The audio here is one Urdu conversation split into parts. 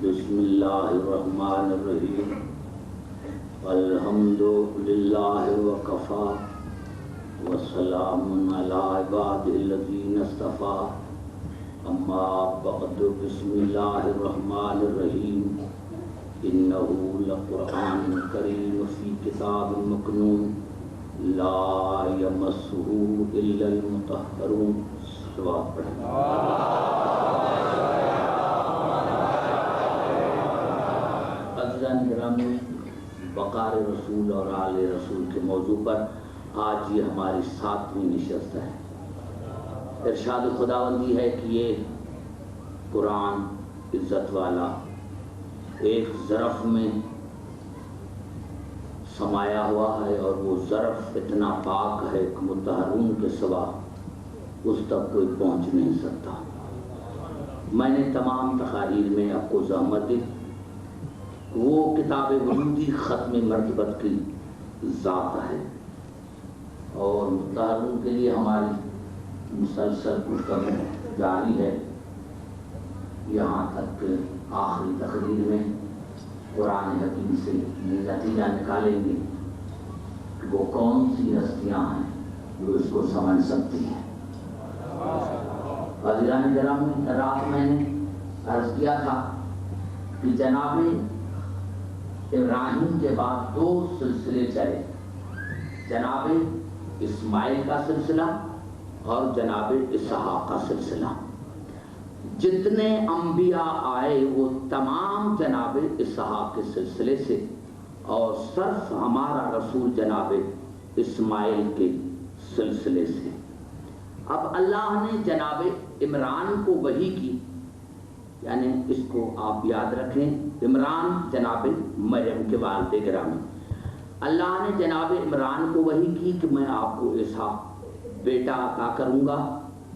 بسم اللہ الرحمن الرحیم الحمد للہ وکفا وسلام علی عبادہ الذین اصطفیٰ اما بعد بسم اللہ الرحمن الرحیم انہ لقرآن کریم فی کتاب مکنون لا یمسہ الا المطہرون. صلوات پڑھیں. عزیزان گرامی، وقار رسول اور آل رسول کے موضوع پر آج یہ ہماری 7ویں نشست ہے. ارشاد خداوندی ہے کہ یہ قرآن عزت والا ایک ظرف میں سمایا ہوا ہے اور وہ ظرف اتنا پاک ہے کہ مطہرون کے سوا اس تک کوئی پہنچ نہیں سکتا. میں نے تمام تقاریر میں آپ کو زحمت دی. وہ کتاب وجودی ختم مرتبت کی ذات ہے اور مطہرون کے لیے ہماری مسلسل گفتگو جاری ہے یہاں تک کہ آخری تقریر میں قرآن حکیم سے یہ نتیجہ نکالیں گے کہ وہ کون سی ہستیاں ہیں جو اس کو سمجھ سکتی ہیں. عزیزان گرامی، رات میں نے عرض کیا تھا کہ جناب ابراہیم کے بعد 2 سلسلے چلے، جناب اسماعیل کا سلسلہ اور جناب اسحاق کا سلسلہ. جتنے انبیاء آئے وہ تمام جناب اسحاق کے سلسلے سے اور صرف ہمارا رسول جناب اسماعیل کے سلسلے سے. اب اللہ نے جناب عمران کو وحی کی، یعنی اس کو آپ یاد رکھیں، عمران جناب مریم کے والد گرامی. اللہ نے جناب عمران کو وحی کی کہ میں آپ کو ایسا بیٹا عطا کروں گا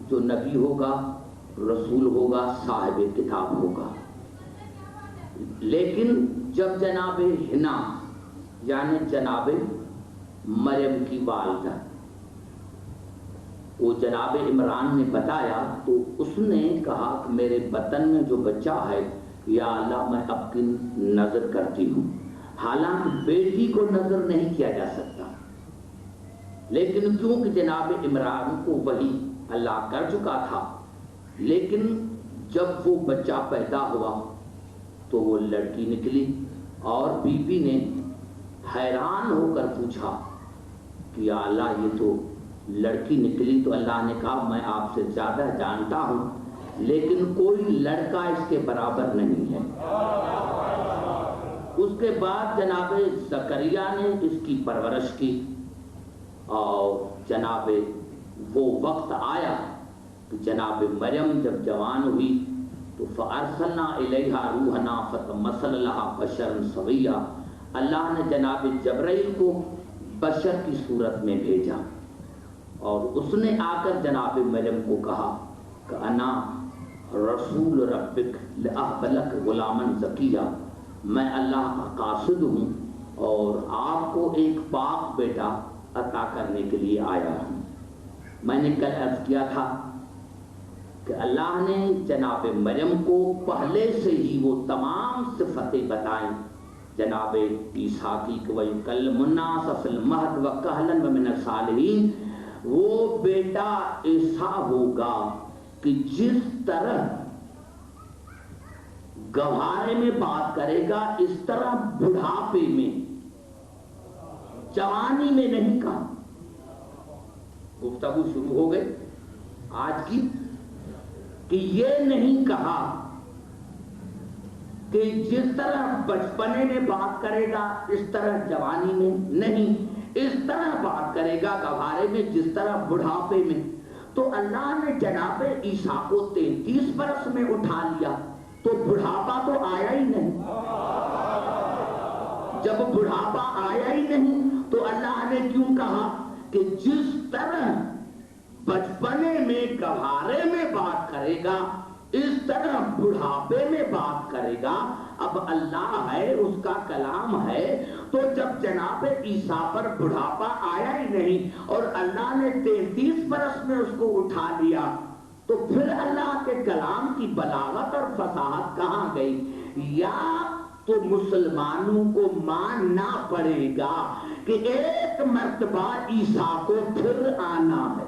جو نبی ہوگا، رسول ہوگا، صاحب کتاب ہوگا. لیکن جب جناب حنا یعنی جناب مریم کی والدہ وہ جناب عمران نے بتایا تو اس نے کہا کہ میرے بطن میں جو بچہ ہے یا اللہ میں اب کی نظر کرتی ہوں. حالانکہ بیٹی کو نظر نہیں کیا جا سکتا، لیکن کیونکہ جناب عمران کو وحی اللہ کر چکا تھا، لیکن جب وہ بچہ پیدا ہوا تو وہ لڑکی نکلی اور بی بی نے حیران ہو کر پوچھا کہ یا اللہ یہ تو لڑکی نکلی. تو اللہ نے کہا میں آپ سے زیادہ جانتا ہوں لیکن کوئی لڑکا اس کے برابر نہیں ہے. اس کے بعد جناب زکریا نے اس کی پرورش کی اور جناب وہ وقت آیا کہ جناب مریم جب جوان ہوئی تو فَأَرْسَلْنَا إِلَيْهَا رُوحَنَا فَتَمَثَّلَ لَهَا بَشَرًا سَوِيًّا. اللہ نے جناب جبرائیل کو بشر کی صورت میں بھیجا اور اس نے آ کر جناب مریم کو کہا کہ انا رسول ربک لأہب لک غلاما زکیہ، میں اللہ کا قاصد ہوں اور آپ کو ایک پاک بیٹا عطا کرنے کے لیے آیا ہوں. میں نے کل عرض کیا تھا کہ اللہ نے جناب مریم کو پہلے سے ہی وہ تمام صفتیں بتائیں جناب عیسیٰ کی کہ وَيُكَلِّمُ النَّاسَ فِي الْمَهْدِ وَكَهْلًا وَمِنَ الصَّالِحِينَ. وہ بیٹا ایسا ہوگا کہ جس طرح گوارے میں بات کرے گا اس طرح بڑھاپے میں، جوانی میں نہیں کہا. گفتگو شروع ہو گئی آج کی کہ یہ نہیں کہا کہ جس طرح بچپنے میں بات کرے گا اس طرح جوانی میں نہیں، اس طرح بات کرے گا گوارے میں جس طرح بڑھاپے میں. تو اللہ نے جناب عیسیٰ کو 33 برس میں اٹھا لیا تو بڑھاپا تو آیا ہی نہیں. جب بڑھاپا آیا ہی نہیں تو اللہ نے کیوں کہا کہ جس طرح بچپنے میں گوارے میں بات کرے گا اس طرح بڑھاپے میں بات کرے گا. اب اللہ ہے، اس کا کلام ہے، تو جب جناب عیسیٰ پر بڑھاپا آیا ہی نہیں اور اللہ نے 33 برس میں اس کو اٹھا لیا تو پھر اللہ کے کلام کی بلاغت اور فصاحت کہاں گئی؟ یا تو مسلمانوں کو ماننا پڑے گا کہ ایک مرتبہ عیسیٰ کو پھر آنا ہے،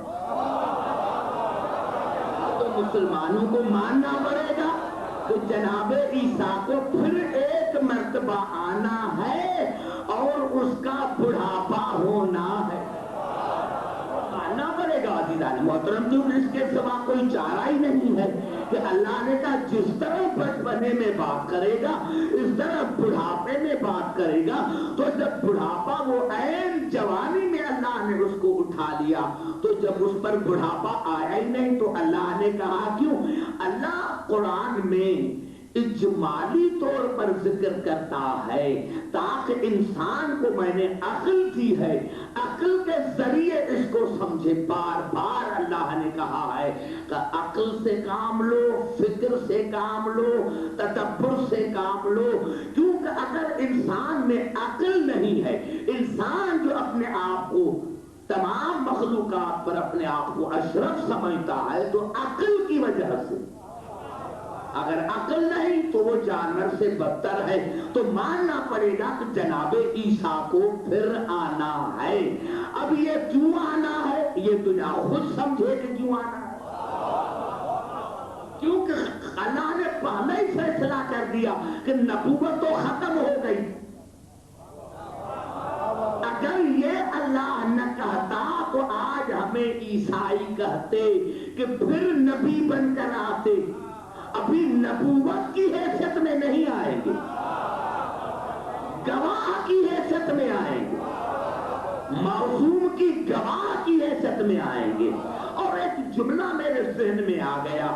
تو مسلمانوں کو ماننا پڑے گا کہ جناب عیسیٰ کو پھر ایک مرتبہ آنا ہے اور اس کا بڑھاپا ہونا ہے، ماننا پڑے گا عزیزان محترم جو اس کے سوا کوئی چارہ ہی نہیں ہے کہ اللہ نے کہا جس طرح بچپنے میں بات کرے گا اس طرح بڑھاپے میں بات کرے گا، تو جب بڑھاپا وہ عین جوانی میں اللہ نے اس کو اٹھا لیا تو جب اس پر بڑھاپا آیا ہی نہیں تو اللہ نے کہا کیوں؟ اللہ قرآن میں اجمالی طور پر ذکر کرتا ہے تاکہ انسان کو میں نے عقل دی ہے، عقل کے ذریعے اس کو سمجھے۔ بار بار اللہ نے کہا ہے کہ عقل سے کام لو، فکر سے کام لو، تدبر سے کام لو، کیونکہ اگر انسان میں عقل نہیں ہے، انسان جو اپنے آپ کو تمام مخلوقات پر اپنے آپ کو اشرف سمجھتا ہے تو عقل کی وجہ سے، اگر عقل نہیں تو وہ جانور سے بدتر ہے، تو ماننا پڑے گا کہ جناب عیسیٰ کو پھر آنا ہے۔ اب یہ کیوں آنا ہے یہ دنیا خود سمجھے کہ کیوں آنا ہے، کیونکہ اللہ نے پہلے ہی فیصلہ کر دیا کہ نبوت تو ختم ہو گئی۔ اگر یہ اللہ نہ کہتا تو آج ہمیں عیسائی کہتے کہ پھر نبی بن کر آتے، ابھی نبوت کی حیثیت میں نہیں آئیں گے، گواہ کی حیثیت میں آئیں گے، معصوم کی گواہ کی حیثیت میں آئیں گے۔ اور ایک جملہ میرے ذہن میں آ گیا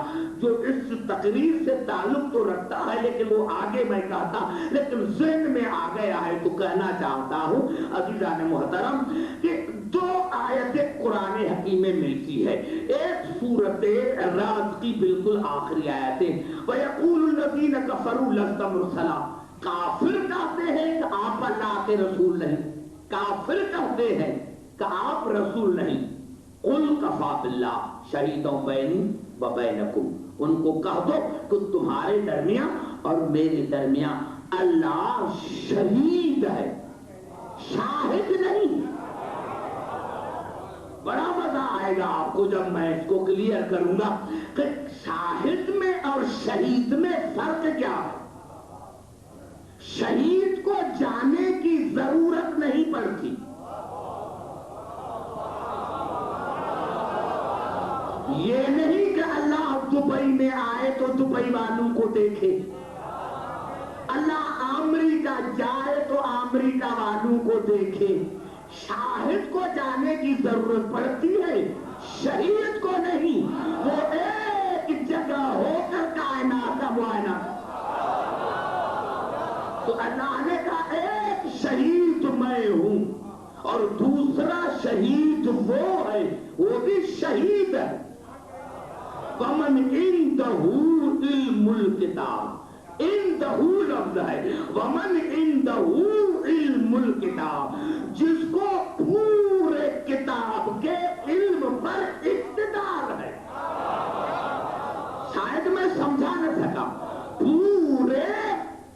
جو اس تقریر سے تعلق تو رکھتا ہے لیکن وہ آگے میں کہتا لیکن ذہن میں آ گیا ہے تو کہنا چاہتا ہوں عزیزان محترم کہ دو آیتیں قرآن حکیم میں ملتی ہے، ایک سورۃ راز کی بالکل آخری آیتیں، وَيَقُولُ الَّذِينَ كَفَرُوا لَسْتَ مُرْسَلًا، کافر کہتے ہیں کہ آپ اللہ کے رسول نہیں، کافر کہتے ہیں کہ آپ رسول نہیں، قُلْ كَفَىٰ بِاللَّهِ شَهِيدًا بَيْنِي وَبَيْنَكُمْ، ان کو کہہ دو کہ تمہارے درمیان اور میرے درمیان اللہ شہید ہے، شاہد نہیں۔ بڑا مزہ آئے گا آپ کو جب میں اس کو کلیئر کروں گا کہ شاہد میں اور شہید میں فرق کیا ہے۔ شہید کو جانے کی ضرورت نہیں پڑتی، یہ نہیں کہ اللہ دبئی میں آئے تو دبئی والوں کو دیکھے، اللہ امریکہ جائے تو امریکہ والوں کو دیکھے۔ شاہد کو جانے کی ضرورت پڑتی ہے، شہید کو نہیں، وہ ایک جگہ ہو کر کائنات کا معائنہ۔ تو اللہ نے کہا ایک شہید میں ہوں اور دوسرا شہید وہ ہے، وہ بھی شہید ہے۔ وَمَنْ عِنْدَهُ عِلْمُ الْكِتَابِ، عِنْدَهُ لفظ ہے، وَمَنْ عِنْدَهُ عِلْمُ الْكِتَابِ، جس کو پورے کتاب کے علم پر اقتدار ہے۔ شاید میں سمجھا نہ سکا، پورے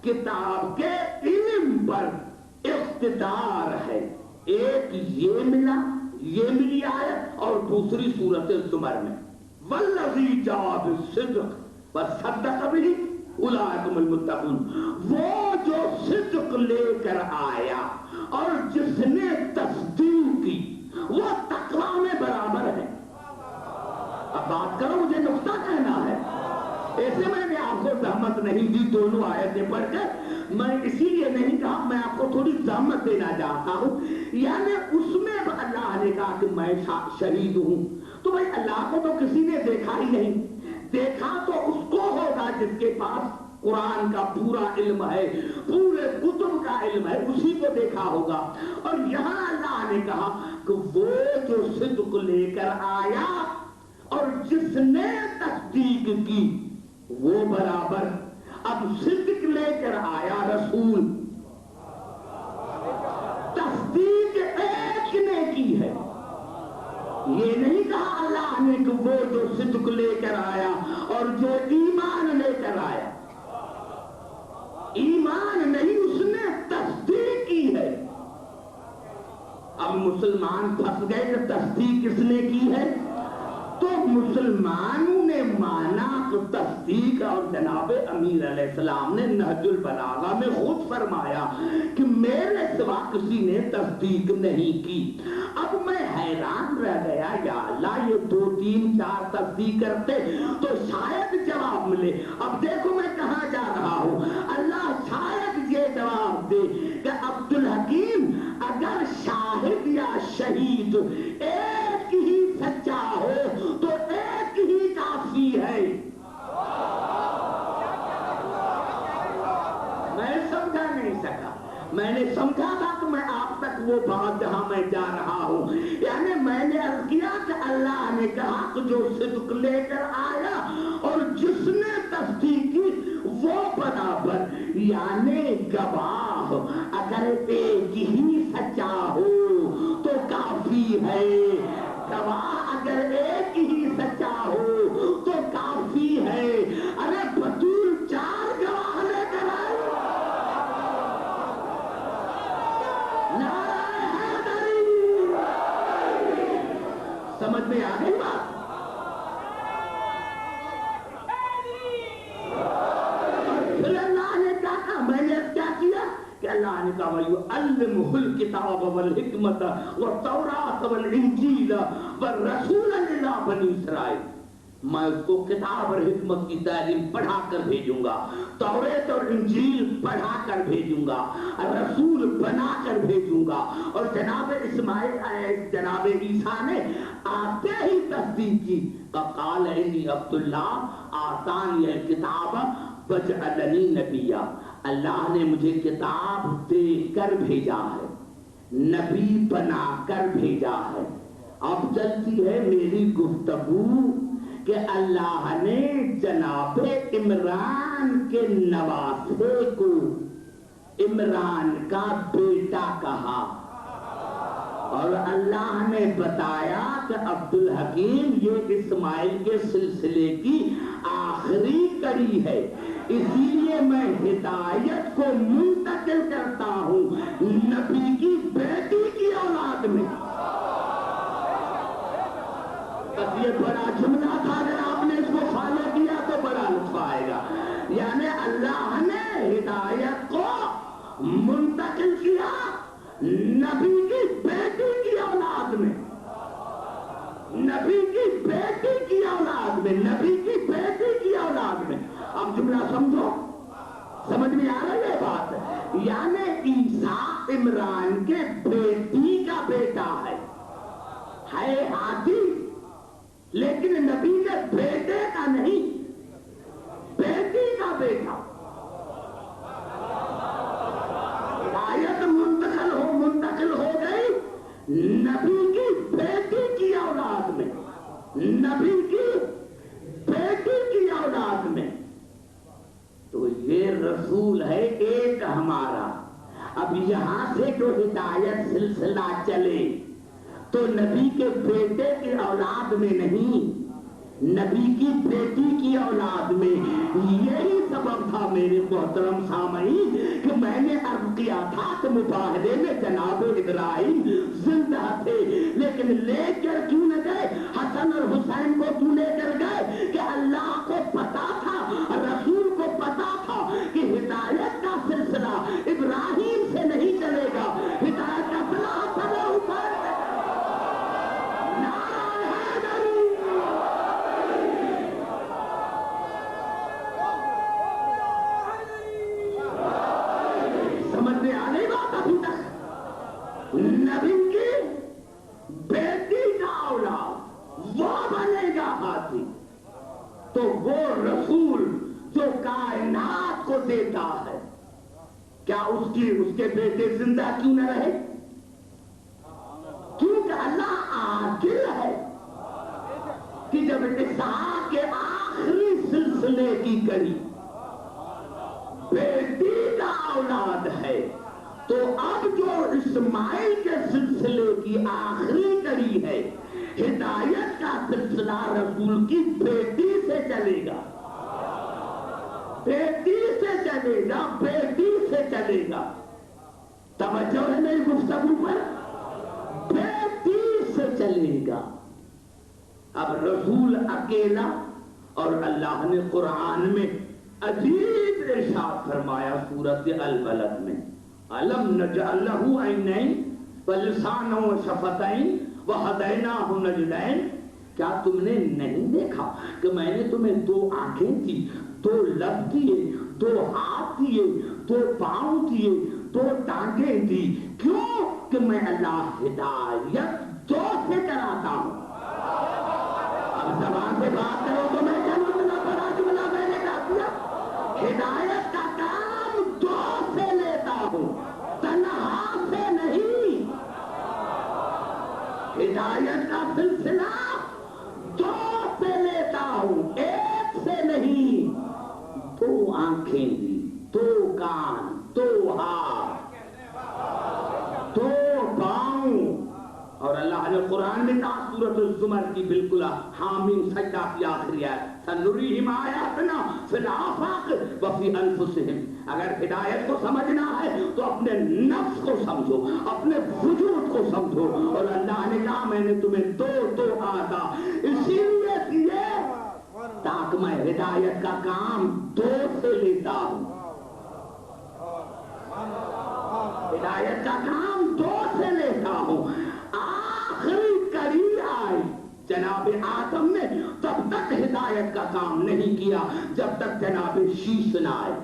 کتاب کے علم پر اقتدار ہے۔ ایک یہ ملا، یہ ملی آیت، اور دوسری سورۃ الزمر میں وَالَّذِي جَاءَ بِالصِّدْقِ وَصَدَّقَ بِهِ اولئک هم المتقون، وہ جو صدق لے کر آیا اور جس نے تصدیق کی وہ تقویٰ میں برابر ہے۔ اب بات کرو، مجھے نقطہ کہنا ہے، ایسے میں نے آپ کو زحمت نہیں دی دونوں آیتیں پڑھ کر، میں اسی لیے نہیں کہا، میں آپ کو تھوڑی زحمت دینا چاہتا ہوں، یعنی اس میں اللہ نے کہا کہ میں شہید ہوں، تو بھائی اللہ کو تو کسی نے دیکھا ہی نہیں، دیکھا تو اس کو ہوگا جس کے پاس قرآن کا پورا علم ہے، پورے کتب کا علم ہے، اسی کو دیکھا ہوگا۔ اور یہاں اللہ نے کہا کہ وہ جو صدق لے کر آیا اور جس نے تصدیق کی وہ برابر۔ اب صدق لے کر آیا رسول، تصدیق ایک نے کی ہے، یہ نہیں کہا اللہ نے کہ وہ جو صدق لے کر آیا اور جو ایمان لے کر آیا، ایمان نہیں، اس نے تصدیق کی ہے۔ اب مسلمان پھنس گئے کہ تصدیق کس نے کی ہے؟ تو مسلمانوں نے مانا تو تصدیق، اور جناب امیر علیہ السلام نے نہج البلاغہ میں خود فرمایا کہ میرے سوا کسی نے تصدیق نہیں کی۔ اب میں حیران رہ گیا، یا اللہ یہ 2 3 4 تصدیق کرتے تو شاید جواب ملے۔ اب دیکھو میں کہاں جا رہا ہوں، اللہ شاید یہ جواب دے کہ عبدالحکیم اگر شاہد یا شہید ایک ہی سچا ہو تو ایک ہی کافی ہے۔ میں سمجھا نہیں سکا، میں نے سمجھا تھا کہ میں آپ تک وہ بات جہاں میں جا رہا ہوں، یعنی میں نے عرض کیا کہ اللہ نے کہا کہ جو صدق لے کر آیا اور جس نے تصدیق کی وہ برابر، یعنی گواہ اگر ایک ہی سچا ہو تو کافی ہے، گواہ اگر ایک ہی سچا ہو تو کافی ہے۔ ارے بطول 4 گواہ لے کر آئے، نعرہ حیدری، سمجھ میں آ گئی بات؟ پھر اللہ نے کہا، میں نے کیا کیا کہ اللہ نے کہا وَيُعَلِّمُهُ الْكِتَابَ وَالْحِكْمَةَ وَالتَّوْرَاةَ وَالْإِنْجِيلَ وَالرَّسُولَ إِلَىٰ بَنِي اسرائیل، میں اس کو کتاب اور حکمت کی تعلیم پڑھا کر بھیجوں گا، توریت اور انجیل پڑھا کر بھیجوں گا، رسول بنا کر بھیجوں گا۔ اور جناب اسماعیل، جناب عیسیٰ نے آتے ہی تصدیق کی، قال انی عبد اللہ آتانی الکتاب وجعلنی نبیا، اللہ نے مجھے کتاب دے کر بھیجا ہے، نبی بنا کر بھیجا ہے۔ اب چلتی ہے میری گفتگو کہ اللہ نے جناب عمران کے نواسے کو عمران کا بیٹا کہا، اور اللہ نے بتایا کہ عبدالحکیم یہ اسماعیل کے سلسلے کی آخری کڑی ہے، اسی لیے میں ہدایت کو منتقل کرتا ہوں نبی کی بیٹی کی اولاد میں۔ یہ بڑا جملہ تھا، اگر آپ نے اس کو فالو کیا تو بڑا لطف آئے گا۔ یعنی اللہ نے ہدایت کو منتقل کیا نبی کی بیٹی کی اولاد میں، نبی کی بیٹی کی اولاد میں، نبی کی بیٹی کی اولاد میں۔ اب جملہ سمجھو، سمجھ میں آ رہی ہے بات؟ یعنی عیسیٰ عمران کے بیٹی کا بیٹا ہے ہاتھی، لیکن نبی کے بیٹے کا نہیں، بیٹی کا بیٹا۔ آیت منتقل ہو گئی نبی کی بیٹی کی اولاد میں، نبی کی بیٹی کی اولاد میں۔ تو یہ رسول ہے ایک ہمارا۔ اب یہاں سے جو ہدایت سلسلہ چلے تو نبی کے بیٹے کی اولاد میں نہیں، نبی کی بیٹی کی اولاد میں۔ یہی سبب تھا میرے محترم سامعین کہ میں نے عرض کیا تھا کہ مباہلے میں جناب ابراہیم زندہ تھے، لیکن لے کر کیوں نہ گئے؟ حسن اور حسین کو کیوں لے کر گئے؟ کہ اللہ کو پتا تھا، رسول کو پتا تھا کہ ہدایت کا سلسلہ ابراہیم سے نہیں چلے گا، ہدایت کا سلسلہ حسن اور حسین سے۔ نبی کی بیٹی کا اولاد وہ بنے گا ہاتھی، تو وہ رسول جو کائنات کو دیتا ہے، کیا اس کے بیٹے زندہ کیوں نہ رہے؟ کیونکہ اللہ عادل ہے کہ جب اسحاق کے آخری سلسلے کی کڑی بیٹی کا اولاد ہے، تو اب جو اسماعیل کے سلسلے کی آخری کڑی ہے ہدایت کا سلسلہ رسول کی بیٹی سے چلے گا، بیٹی سے چلے گا، بیٹی سے چلے گا. توجہ ہے میری گفتگو پر؟ بیٹی سے چلے گا. اب رسول اکیلا، اور اللہ نے قرآن میں عجیب ارشاد فرمایا سورۃ البلد میں، أَلَمْ نَجْعَلْ لَهُ عَيْنَيْنِ وَلِسَانًا وَشَفَتَيْنِ وَهَدَيْنَاهُ النَّجْدَيْنِ. کیا تم نے نہیں دیکھا کہ میں نے تمہیں دو آنکھیں دی، دو لب دیے، دو ہاتھ دیے، دو پاؤں دیے، دو ٹانگیں دی؟ کیوں کہ میں اللہ ہدایت دو سے کراتا ہوں. اب زبان سے بات کرو تو میں کیا مطلب بڑا جملہ میں نے کہا دیا. ہدایت کا کام دو سے لیتا ہوں، تنہا سے نہیں. ہدایت کا سلسلہ دو سے لیتا ہوں، ایک سے نہیں. دو آنکھیں دی، دو کان، دو ہاتھ، دو پاؤں. اور اللہ نے قرآن میں کہا سورۃ الزمر کی بالکل حامیم سجدہ کی آخری ہے، سنریہم آیاتنا فی الآفاق وفی انفسہم. اگر ہدایت کو سمجھنا ہے تو اپنے نفس کو سمجھو، اپنے وجود کو سمجھو. اور اللہ نے کہا میں نے تمہیں دو دو آتا اسی لیے کیے تاکہ میں ہدایت کا کام دو سے لیتا ہوں. ہدایت کا کام دو سے لیتا ہوں. آخری کڑی آئی جناب آدم نے تب تک ہدایت کا کام نہیں کیا جب تک جناب شیش نہ آئے.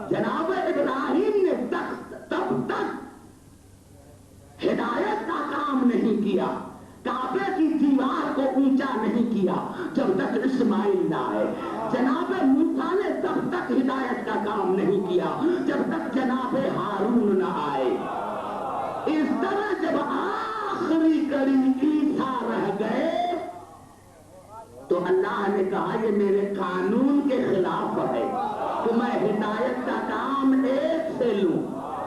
جناب ابراہیم نے تب تک ہدایت کا کام نہیں کیا، کعبے کی دیوار کو اونچا نہیں کیا جب تک اسماعیل نہ آئے. جناب موسیٰ نے تب تک ہدایت کا کام نہیں کیا جب تک جناب ہارون نہ آئے. اس طرح جب آخری کڑی عیسیٰ رہ گئے تو اللہ نے کہا یہ میرے قانون کے خلاف ہے کہ میں ہدایت کا کام ایک سے لوں.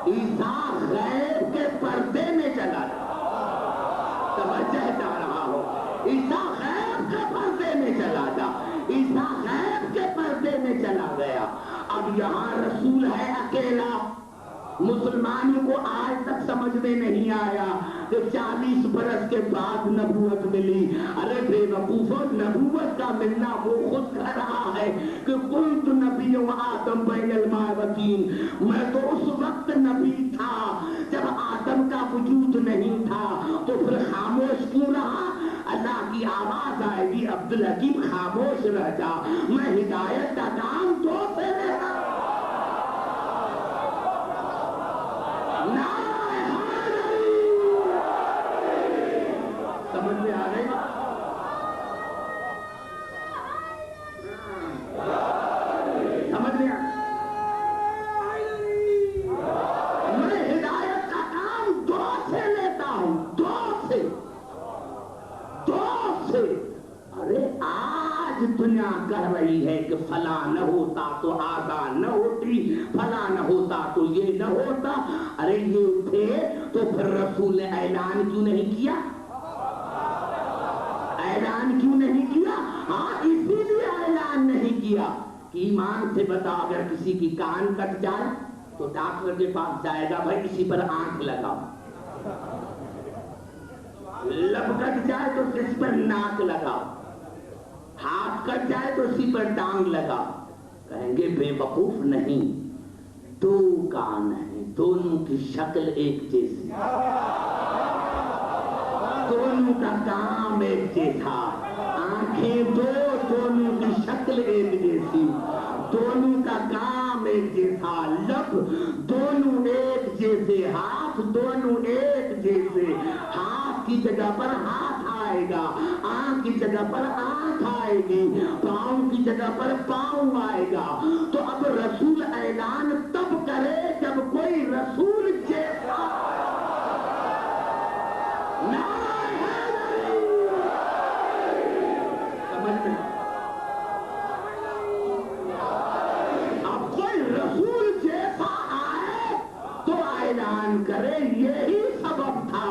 عیسیٰ غیب کے پردے میں چلا گیا. توجہ چاہ رہا ہو، عیسیٰ غیب کے پردے میں چلا گیا، عیسیٰ غیب کے پردے میں چلا گیا. اب یہاں رسول ہے اکیلا. مسلمانوں کو آج تک سمجھ میں نہیں آیا کہ 40 برس کے بعد نبوت ملی. ارے بے وقوفو، نبوت کا ملنا وہ خود کہہ رہا ہے کہ کنت نبی و آدم بین الماء و طین. میں تو اس وقت نبی تھا جب آدم کا وجود نہیں تھا. تو پھر خاموش کیوں رہا؟ اللہ کی آواز آئے گی عبدالحکیم خاموش رہ جا، میں ہدایت کا کام دو سے لیتا. سمجھ میں آ گئی؟ سمجھ میں میں ہدایت کا کام دو سے لیتا ہوں، دو سے. ارے آج دنیا کہہ رہی ہے کہ فلاں نہ ہوتا تو آزان نہ ہوتی، فلاں نہ ہوتا تو یہ نہ ہوتا. ارے یہ تھے تو پھر رسول نے اعلان کیوں نہیں کیا؟ اعلان کیوں نہیں کیا؟ ہاں اسی لیے اعلان نہیں کیا کہ ایمان سے بتا اگر کسی کی کان کٹ جائے تو ڈاکٹر کے پاس جائے گا بھائی اسی پر آنکھ لگاؤ. لب کٹ جائے تو کسی پر ناک لگاؤ، ہاتھ کٹ جائے تو اسی پر ٹانگ لگا. کہیں گے بے وقوف نہیں، دو کان ہیں، دونوں کی شکل ایک جیسی، دونوں کا کام ایک جیسا. آنکھیں دو، دونوں کی شکل ایک جیسی، دونوں کا کام ایک جیسا. لب دونوں ایک جیسے، ہاتھ دونوں ایک جیسے. ہاتھ کی جگہ پر ہاتھ آئے گا، آنکھ کی جگہ پر آنکھ آئے گی، پاؤں کی جگہ پر پاؤں آئے گا. تو اب رسول اعلان تب کرے جب کوئی رسول جیسا سمجھ میں. اب کوئی رسول جیسا آئے تو اعلان کرے. یہی سبب تھا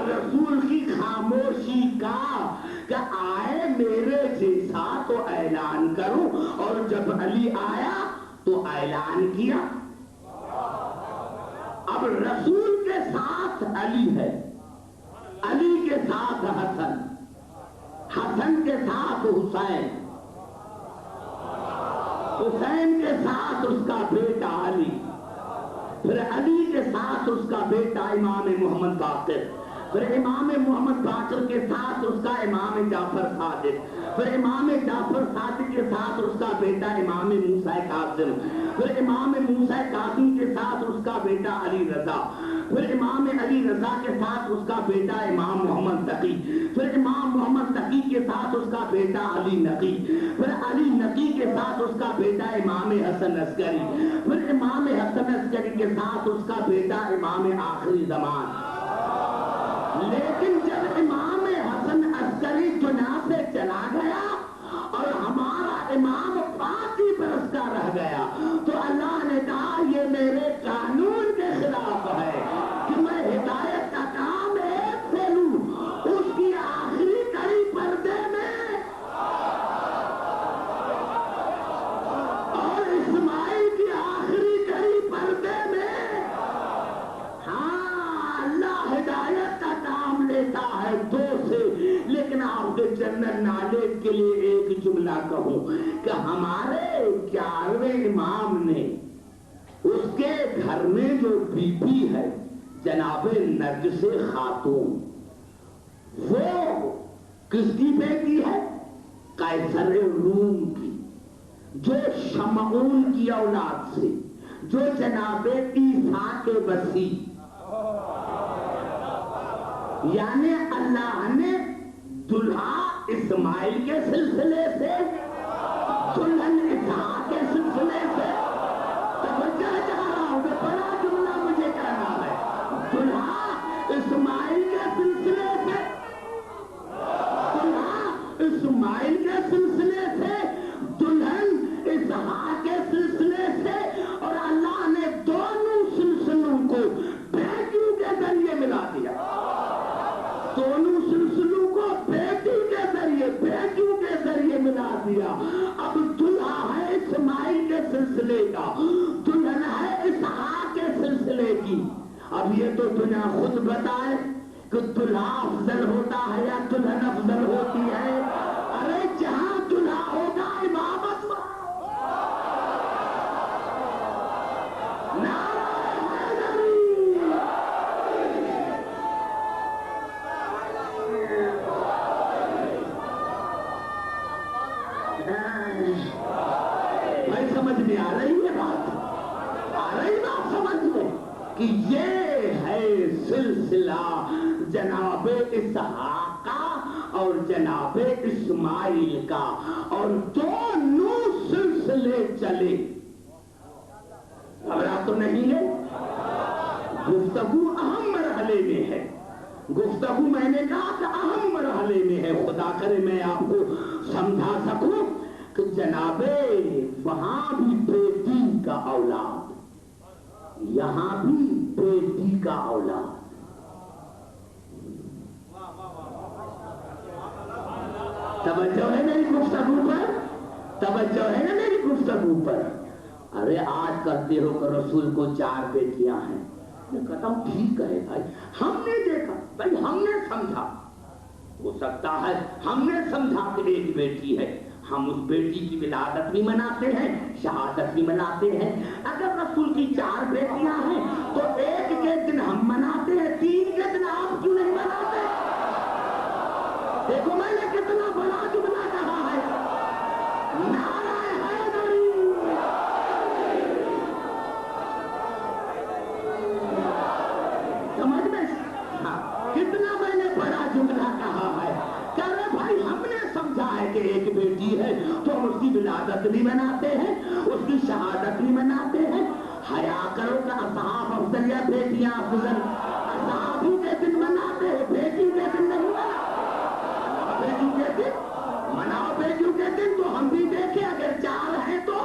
رسول کی خاموش خوشی کا کہ آئے میرے جیسا تو اعلان کروں، اور جب علی آیا تو اعلان کیا۔ اب رسول کے ساتھ علی ہے، علی کے ساتھ حسن، حسن کے ساتھ حسین، حسین کے ساتھ اس کا بیٹا علی، پھر علی کے ساتھ اس کا بیٹا امام محمد باقر، پھر امام محمد باقر کے ساتھ اس کا امام جعفر صادق، پھر امام جعفر صادق کے ساتھ اس کا بیٹا امام موسیٰ کاظم، پھر امام موسیٰ کاظم کے ساتھ اس کا بیٹا علی رضا، پھر امام علی رضا کے ساتھ اس کا بیٹا امام محمد تقی، پھر امام محمد تقی کے ساتھ اس کا بیٹا علی نقی، پھر علی نقی کے ساتھ اس کا بیٹا امام حسن عسکری، پھر امام حسن عسکری کے ساتھ اس کا بیٹا امام آخری زمان۔ لیکن جب امام حسن عسکری دنیا سے چلا گیا اور ہمارا امام 5 برس کا رہ گیا، تو اللہ نے کہا یہ میرے قانون کے خلاف ہے کہ میں ہدایت کا کام ایک سے لوں، اس کی آخری کڑی پردے میں، اور اسماعیل کی آخری کڑی پردے میں۔ ہاں، اللہ ہدایت کا کام لیتا ہے 2 سے، لیکن آپ کے جنرل نالج کے لیے ایک جملہ کہوں کہ ہمارے 11ویں امام نے اس کے گھر میں جو بی بی ہے جناب نرگس خاتون، وہ کس کی بیٹی ہے؟ قیصر روم کی، جو شمعون کی اولاد سے، جو جناب عیسیٰ کے وسیع، یعنی اللہ نے دلہا اسماعیل کے سلسلے سے، دلہن اسحاق کے سلسلے سے، توجہ چاہ رہا ہوں کہ بڑا جملہ مجھے کہنا ہے، دلہا اسماعیل کے سلسلے سے، دلہا اسماعیل کے سلسلے سے، دلہن اسحاق کے سلسلے سے، اور اللہ نے دونوں سلسلوں کو بیٹیوں کے ذریعے ملا دیا، دونوں سلسلوں کو بیٹیوں کے ذریعے ملا دیا۔ اب دلہا ہے اسماعیل کے سلسلے کا، دلہن ہے اسحاق کے سلسلے کی۔ اب یہ تو دنیا خود بتائے کہ دلہا افضل ہوتا ہے یا دلہن افضل ہوتی ہے۔ ارے جہاں دلہا ہوگا امامت وہاں، سمجھ میں آ رہی ہے بات؟ آ رہی بات سمجھ میں کہ یہ ہے سلسلہ جناب اسحاق کا اور جناب اسماعیل کا، اور دونوں سلسلے چلے۔ گھبرا تو نہیں ہے؟ گفتگو اہم مرحلے میں ہے، گفتگو میں نے کہا کہ اہم مرحلے میں ہے۔ خدا کرے میں آپ کو سمجھا سکوں کہ جناب وہاں بھی بیٹی کا اولاد، یہاں بھی بیٹی کا اولاد۔ توجہ ہے میری گفتگو پر؟ توجہ ہے نا میری گفتگو پر؟ ارے آج کرتے ہو کہ رسول کو 4 بیٹیاں ہیں، میں کہتا ہوں ٹھیک ہے بھائی، ہم نے دیکھا بھائی، ہم نے سمجھا، ہو سکتا ہے ہم نے سمجھا کہ ایک بیٹی ہے، ہم اس بیٹی کی ولادت بھی مناتے ہیں، شہادت بھی مناتے ہیں۔ اگر رسول کی 4 بیٹیاں ہیں تو ایک کے دن ہم مناتے ہیں، 3 کے دن آپ کیوں نہیں مناتے؟ دیکھو میں نے کتنا بڑا جملہ کہا ہے، نعرہ حیدری۔ سمجھ میں کتنا میں نے بڑا جملہ کہا ہے کہ ارے بھائی ہم نے سمجھا ہے کہ ایک بیٹی ہے تو ہم اس کی ولادت بھی مناتے ہیں، اس کی شہادت بھی مناتے ہیں۔ حیا کرو کہ اصحاب افضل یا بیٹیاں افضل؟ اصحاب ہی کے دن مناتے ہیں، بیٹی کے دن نہیں مناتے۔ بیٹی کے دن مناؤ، بیٹیوں کے دن تو ہم بھی دیکھیں، اگر 4 ہیں تو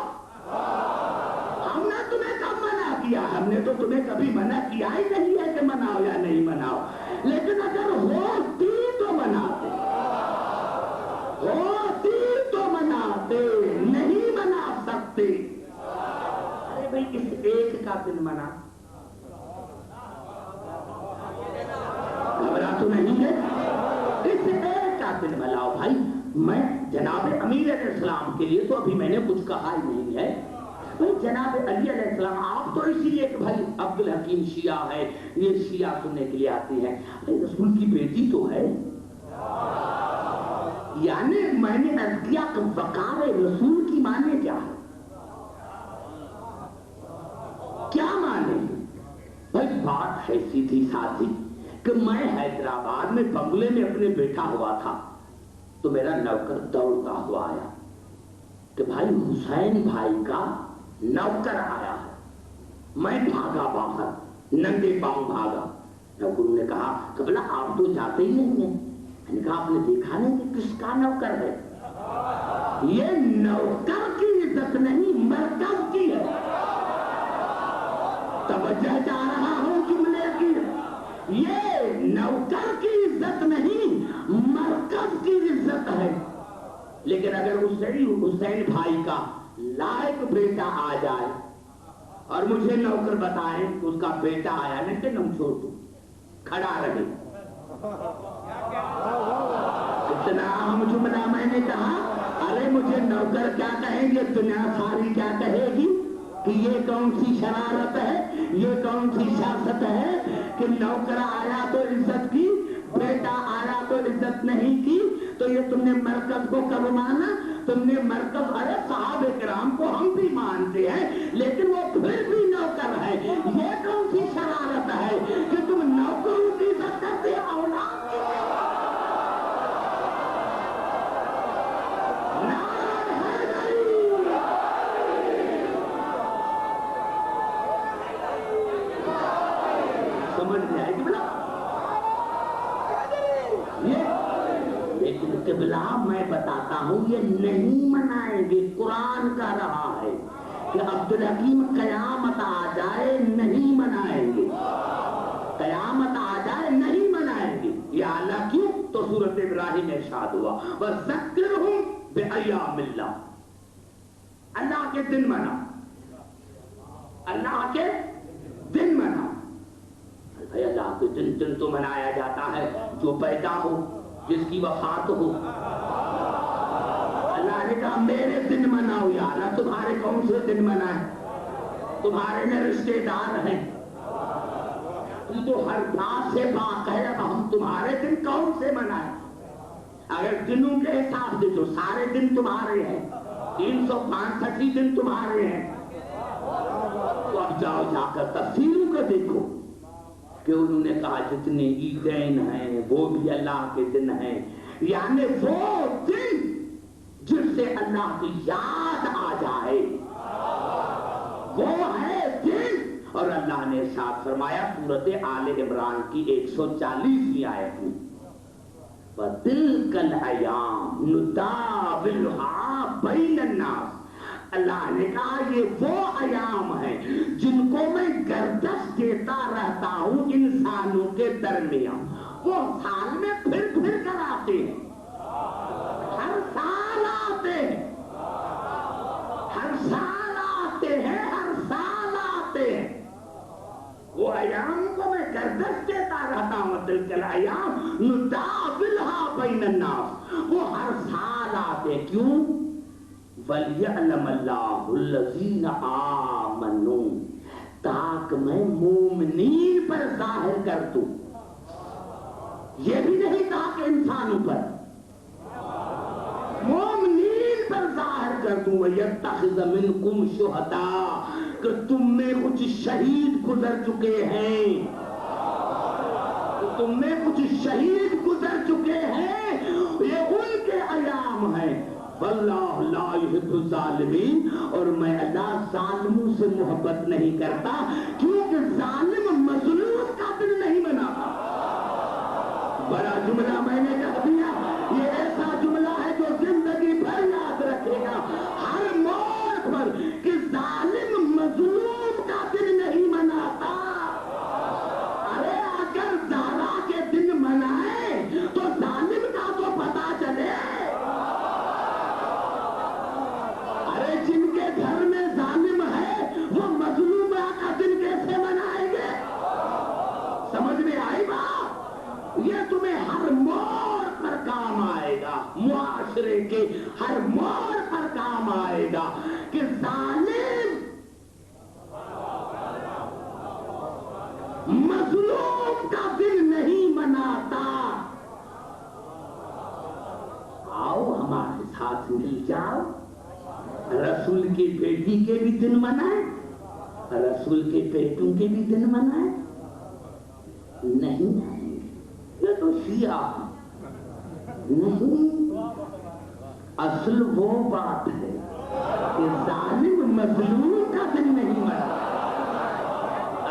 ہم نے تمہیں کب منع کیا؟ ہم نے تو تمہیں کبھی منع کیا ہی نہیں ہے کہ مناؤ یا نہیں مناؤ، لیکن اگر ہوتی تو مناتے، ہوتی تو مناتے، نہیں منا سکتے۔ ارے بھائی اس ایک کا دن منا، گھبرا تو نہیں ہے؟ اس ایک کا دن مناؤ بھائی۔ میں جناب امیر علیہ السلام کے لیے تو ابھی میں نے کچھ کہا ہی نہیں ہے۔ بھائی جناب علی علیہ السلام، آپ تو اسی لیے کہ بھائی عبد الحکیم شیعہ ہے، یہ شیعہ سننے کے لیے آتے ہیں، رسول کی بیٹی تو ہے۔ یعنی میں نے عرض کیا کہ وقار رسول کی معنی کیا ہے؟ کیا معنی؟ بھائی بات ایسی تھی ساتھی کہ میں حیدرآباد میں بنگلے میں اپنے بیٹھا ہوا تھا تو میرا نوکر دوڑتا ہوا آیا کہ بھائی حسین بھائی کا نوکر آیا ہے۔ میں بھاگا باہر، ننگے پاؤں بھاگا۔ نوکر نے کہا کہ بلا آپ تو جاتے ہی نہیں ہیں۔ میں نے کہا آپ نے دیکھا نہیں کہ کس کا نوکر ہے؟ یہ نوکر کی عزت نہیں، مرکز کی ہے۔ توجہ چاہ رہا ہوں جملے کی، یہ نوکر کی عزت نہیں، مرکز کی عزت ہے۔ لیکن اگر حسین بھائی کا لائق بیٹا آ جائے اور مجھے نوکر بتائیں کہ اس کا بیٹا آیا، نہیں کہ نم چھوڑ دوں، کھڑا رہے۔ اتنا اہم جملہ میں نے کہا، ارے مجھے نوکر کیا کہیں گے، دنیا ساری کیا کہے گی کہ یہ کون سی شرارت ہے، یہ کون سی سیاست ہے کہ نوکر آیا تو عزت کی، بیٹا آیا تو عزت نہیں کی۔ تو یہ تم نے مرکز کو کب مانا؟ تم نے مرکز، ارے صحابہ کرام کو ہم بھی مانتے ہیں لیکن وہ پھر بھی نوکر ہے۔ یہ کون سی شرارت ہے کہ تم نوکروں کی عزت کرتے اولاد کی؟ سمجھ میں آئے گی بلا؟ لیکن قبلہ میں بتاتا ہوں یہ نہیں منائیں گے۔ قرآن کا رہا ہے کہ عبدالحکیم قیامت آ جائے نہیں منائیں گے، قیامت آ جائے نہیں منائیں گے۔ یا اللہ کیوں؟ تو سورۃ ابراہیم میں ارشاد ہوا وَذَكِّرْهُمْ بِأَيَّامِ اللَّهِ، اللہ کے دن منا، اللہ کے دن منا۔ بھائی اللہ کے دن تو منایا جاتا ہے جو پیدا ہو، جس کی وفات ہو۔ اللہ نے کہا میرے دن مناؤ، یا اللہ تمہارے کون سے دن منائیں؟ تمہارے میں رشتے دار ہیں، تم تو ہر بات سے پاک ہے، اب ہم تمہارے دن کون سے منائیں؟ اگر دنوں کے حساب سے تو سارے دن تمہارے ہیں، 365 دن تمہارے ہیں۔ تو اب جاؤ جا کر تفسیروں کو دیکھو کہ انہوں نے کہا جتنے عیدین ہیں وہ بھی اللہ کے دن ہیں، یعنی وہ دن جس سے اللہ کی یاد آ جائے وہ ہے دن۔ اور اللہ نے ارشاد فرمایا سورۃ آل عمران کی 140ویں آیت میں وَتِلْكَ الْأَيَّامُ نُدَاوِلُهَا بَيْنَ النَّاسِ، اللہ نے کہا یہ وہ ایام ہیں جن کو میں گردش دیتا رہتا ہوں انسانوں کے درمیان۔ وہ سال میں پھر کر آتے ہیں، ہر سال آتے ہیں، ہر سال آتے ہیں، ہر سال آتے ہیں۔ وہ ایام کو میں گردش دیتا رہتا ہوں، تلک الایام نداولها بین الناس، وہ ہر سال آتے۔ کیوں؟ وَلْيَعْلَمَ اللَّهُ الَّذِينَ آمَنُوا، تاکہ میں مومنین پر ظاہر کر دوں۔ یہ بھی نہیں کہا کہ انسانوں پر، مومنین پر ظاہر کر دوں۔ وَيَتَّخِذَ مِنْكُمْ شُهَدَاءَ، کہ تم میں کچھ شہید گزر چکے ہیں، تم میں کچھ شہید گزر چکے ہیں، یہ ان کے ایام ہیں۔ واللہ لا یحب الظالمین، اور میں اللہ ظالموں سے محبت نہیں کرتا، کیونکہ ظالم مظلوم کا دل نہیں مناتا۔ بڑا جملہ میں نے کہہ دیا، یہ ایسا جملہ ہے جو زندگی بھر یاد رکھے گا ہر موڑ پر کہ ظالم مظلوم کا دل نہیں مناتا۔ ارے اگر زہرا کے دن منائے تو ظالم مظلوم کا دل نہیں مناتا. آؤ ہمارے ساتھ مل جاؤ, رسول کی بیٹی کے بھی دن منائیں, رسول کے بیٹوں کے بھی دن منائیں. نہیں یہ تو شیعہ نہیں. اصل وہ بات ہے کہ ظالم مظلوم کا دن نہیں مناتا.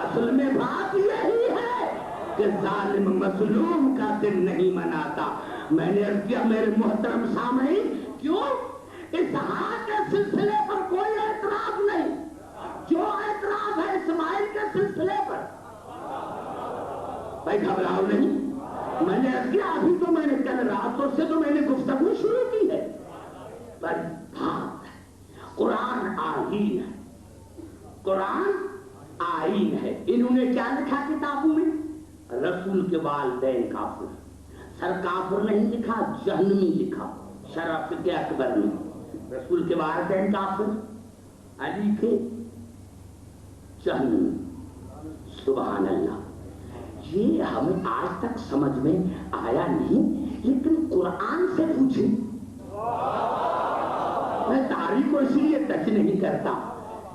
اصل میں بات یہی ہے کہ ظالم مظلوم کا دن نہیں مناتا. میں نے عرض کیا میرے محترم سامعین, کیوں اسحاق کے سلسلے پر کوئی اعتراض نہیں, جو اعتراض ہے اسماعیل کے سلسلے پر. بھائی گھبراؤ نہیں. میں نے عرض کیا ابھی تو میں نے کل راتوں سے تو میں نے گفتگو شروع کی ہے. پر بات ہے قرآن آئین ہے, قرآن آئین ہے. انہوں نے کیا لکھا کتابوں میں؟ رسول کے والدین کافر. سر کافر نہیں لکھا, جہنمی لکھا شرف کے اکبر میں. رسول کے والدین کافر, علی کے جہنمی. سبحان اللہ. یہ ہمیں آج تک سمجھ میں آیا نہیں, لیکن قرآن سے پوچھیں. میں تاریخ کو اسی لیے ٹچ نہیں کرتا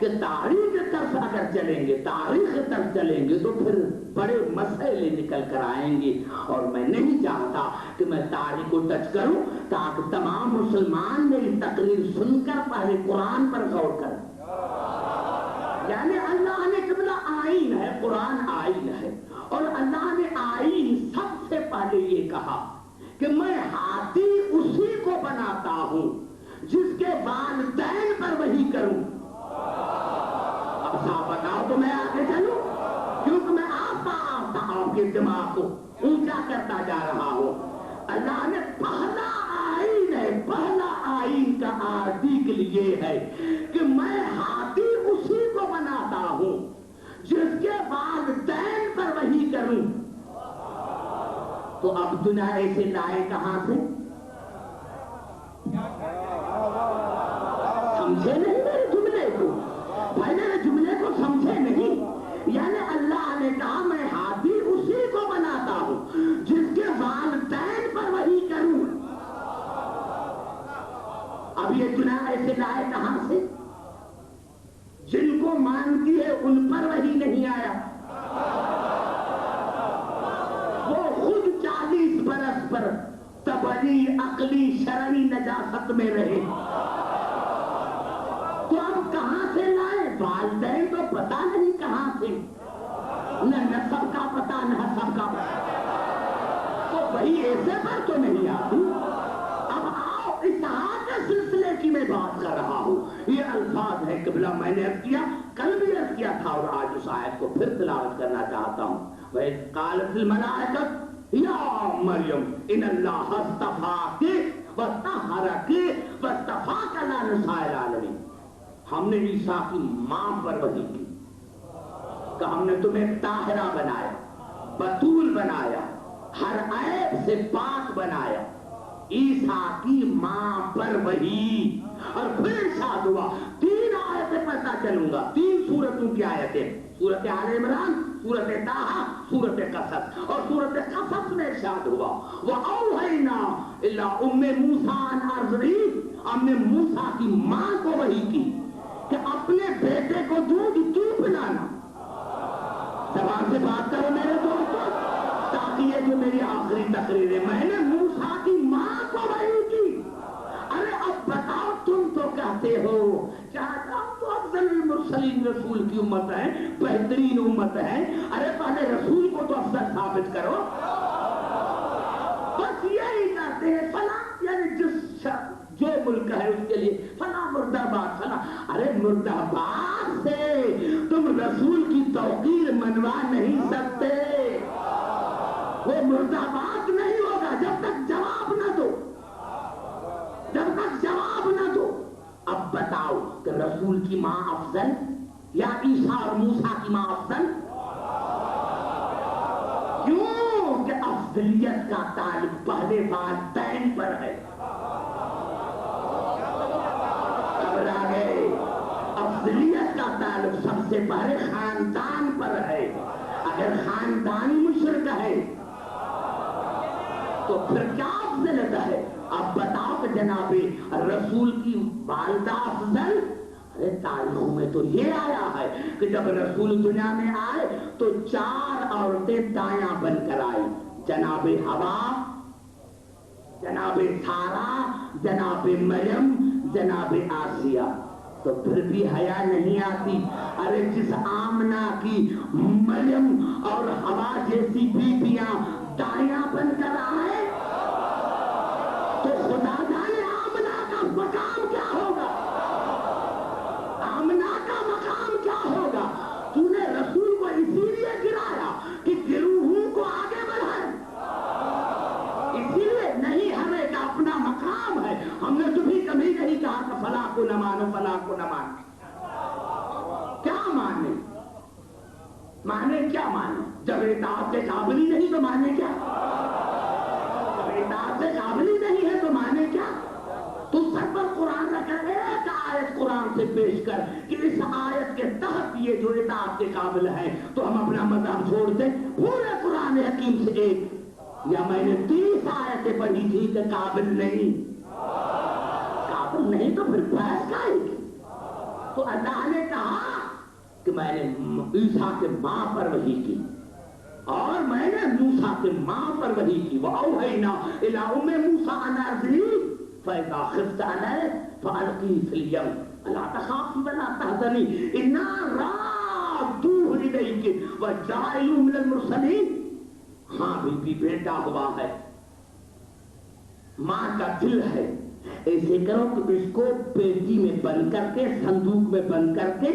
کہ تاریخ کی طرف اگر چلیں گے, تاریخ کی طرف چلیں گے تو پھر بڑے مسئلے نکل کر آئیں گے. اور میں نہیں چاہتا کہ میں تاریخ کو ٹچ کروں تاکہ تمام مسلمان میری تقریر سن کر پہلے قرآن پر غور کریں. یعنی اللہ نے قبلہ آئین ہے, قرآن آئین ہے, اور اللہ نے آئین سب سے پہلے یہ کہا کہ میں ہاتھی اسی کو بناتا ہوں جس کے والدین پر وحی کروں. اب صاحب بتاؤ تو میں آگے چلوں, کیونکہ میں آتا آتا آپ کے دماغ کو اونچا کرتا جا رہا ہوں. اللہ نے پہلا آئین ہے, پہلا آئین کا آرٹیکل یہ ہے کہ میں ہاتھی اسی کو بناتا ہوں جس کے والدین پر وحی کروں. تو اب دنیا ایسے لائے کہاں سے؟ سمجھے نہیں میرے جملے کو؟ بھائی میرے جملے کو سمجھے نہیں. یعنی اللہ نے کہا میں ہاتھی اسی کو بناتا ہوں جس کے والدین پر وحی کروں. اب یہ دنیا ایسے لائے کہاں سے؟ جن کو مانتی ہے ان پر وحی نہیں آیا. وہ خود 40 برس پر طبعی عقلی شرعی نجاست میں رہے. تو اب کہاں سے لائے؟ والدین تو پتا نہیں کہاں سے, نہ نسب کا پتا نہ حسب کا پتا. تو وہی ایسے پر تو نہیں آتی. اب آؤ اسحاق کے سلسلے کی میں بات کر رہا ہوں. یہ الفاظ ہے قبلہ, میں نے عرض کیا, کل بھی عرض کیا تھا اور آج اس آیت کو پھر تلاوت کرنا چاہتا ہوں. وَإِذْ قَالَتِ الْمَلَائِكَةُ يَا مَرْيَمُ إِنَّ اللَّهَ اصْطَفَاكِ وَطَهَّرَكِ وَاصْطَفَاكَ عَلَى نِسَاءِ الْعَالَمِينَ. ہم نے عیسیٰ کی ماں پر وحی کی کہ ہم نے تمہیں طاہرہ بنایا, بتول بنایا, ہر عیب سے پاک بنایا. عیسیٰ کی ماں پر وحی. اور پھر ارشاد ہوا, 3 آیتیں پڑھتا چلوں گا, 3 سورتوں کی آیتیں, سورت آل عمران, سورت طٰہٰ, سورت قصص. اور سورت قصص میں ارشاد ہوا وَأَوْحَيْنَا إِلَىٰ أُمِّ مُوسَىٰ أَنْ أَرْضِعِيهِ. ہم نے موسیٰ کی ماں کو وحی کی کہ اپنے بیٹے کو دودھ تو پلانا. زبان سے بات کرو میرے دوستو, تاکہ یہ جو میری آخری تقریر ہے, میں نے موسیٰ کی ماں کو وحی کی. ارے اب بتاؤ, تم تو کہتے ہو چاہتا ہوں تو افضل المرسلین رسول کی امت ہے, بہترین امت ہے. ارے پہلے رسول کو تو افضل ثابت کرو. بس یہی کہتے ہیں فلاں, یعنی جس جو ملک ہے اس کے لیے فلاں مرد آباد فلاں. ارے مرد آباد سے تم رسول کی توقیر منوا نہیں سکتے. وہ مرد آباد نہیں ہوگا جب تک جواب نہ دو, جب تک جواب نہ دو. اب بتاؤ کہ رسول کی ماں افضل یا عیسیٰ اور موسیٰ کی ماں افضل؟ کیوں کہ افضلیت کا تعلق پہلے والدین پر ہے. افضلیت کا تعلق سب سے پہلے خاندان پر ہے. اگر خاندانی مشرک ہے تو پھر کیا افضلیت ہے؟ اب بتاؤ کہ جناب رسول کی والدہ افضل؟ ارے تاریخوں میں تو یہ آیا ہے کہ جب رسول دنیا میں آئے تو 4 عورتیں دایاں بن کر آئی، جناب حوا، جناب سارا، جناب مریم، جناب آسیہ۔ تو پھر بھی حیا نہیں آتی؟ ارے جس آمنہ کی مریم اور حوا جیسی بیٹیاں دایاں بن کر آئے تو خدا جانے آمنہ کا مقام کیا ہوگا، آمنہ کا مقام کیا ہوگا۔ تو نے رسول کو اسی لیے گرایا کہ گروہوں کو آگے بڑھائے، اسی لیے نہیں، ہر ایک اپنا مقام ہے۔ ہم نے تمہیں کبھی نہیں کہا کہ فلاں کو نہ مانو، فلاں کو نہ مانو۔ کیا مانے؟ مانے کیا مانے؟ جب اطاعت کے قابل ہی نہیں تو مانے کیا؟ جب اطاعت کے قابل ہی نہیں ہے تو مانے کیا؟ تو سر پر قرآن رکھ کر ایک آیت قرآن سے پیش کر کہ اس آیت کے تحت یہ جو اطاعت کے قابل ہے تو ہم اپنا مذہب چھوڑ دیں۔ پورے قرآن حکیم سے ایک، یا میں نے 30 آیتیں پڑھی تھی کہ قابل نہیں، قابل نہیں تو پھر بحث کا ہی۔ تو اللہ نے کہا کہ میں نے عیسیٰ کے ماں پر وحی کی اور میں نے موسیٰ کے ماں پر وحی کی، وَأَوْحَيْنَا إِلَىٰ أُمِّ مُوسَىٰ أَنْ أَرْضِعِيهِ فَإِذَا خِفْتَ عَلَيْهِ فَأَلْقِيهِ فِي الْيَمِّ وَلَا تَخَافِي وَلَا تَحْزَنِي إِنَّا رَادُّوهُ إِلَيْكِ وَجَاعِلُوهُ مِنَ الْمُرْسَلِينَ۔ ہاں بھی بیٹا ہوا ہے، ماں کا دل ہے، ایسے کرو کہ اس کو پیٹی میں بند کر کے، صندوق میں بند کر کے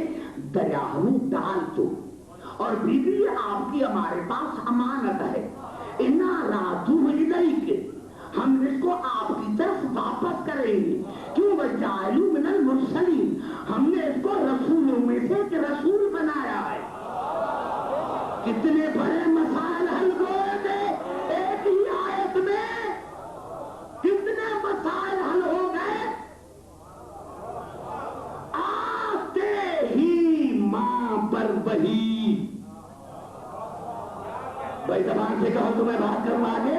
دریا میں ڈال دو، اور بیوی یہ آپ کی ہمارے پاس امانت ہے۔ اِنَّا رَادُّوهُ إِلَيْكِ، ہم اس کو آپ کی طرف واپس کریں گے۔ کیوں؟ وَجَاعِلُوهُ مِنَ الْمُرْسَلِينَ، ہم نے اس کو رسولوں میں سے ایک رسول بنایا ہے۔ کتنے بڑے مسائل حل ہوئے تھے ایک ہی آیت میں، کتنے مسائل حل ہو گئے آتے ہی ماں پر وحی۔ بھائی زبان سے کہو تو میں بات کروں آگے۔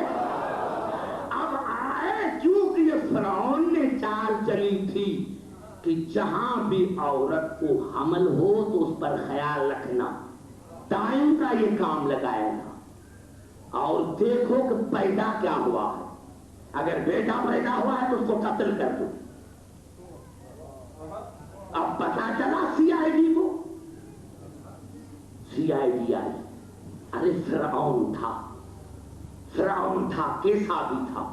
اب آئے کیونکہ یہ فرعون نے چال چلی تھی کہ جہاں بھی عورت کو حمل ہو تو اس پر خیال رکھنا، دائیں کا یہ کام لگایا تھا، اور دیکھو کہ پیدا کیا ہوا ہے۔ اگر بیٹا پیدا ہوا ہے تو اس کو قتل کر دو۔ اب پتا چلا سی آئی ڈی کو، سی آئی ڈی آئی، ارے فرعون تھا، کیسا بھی تھا،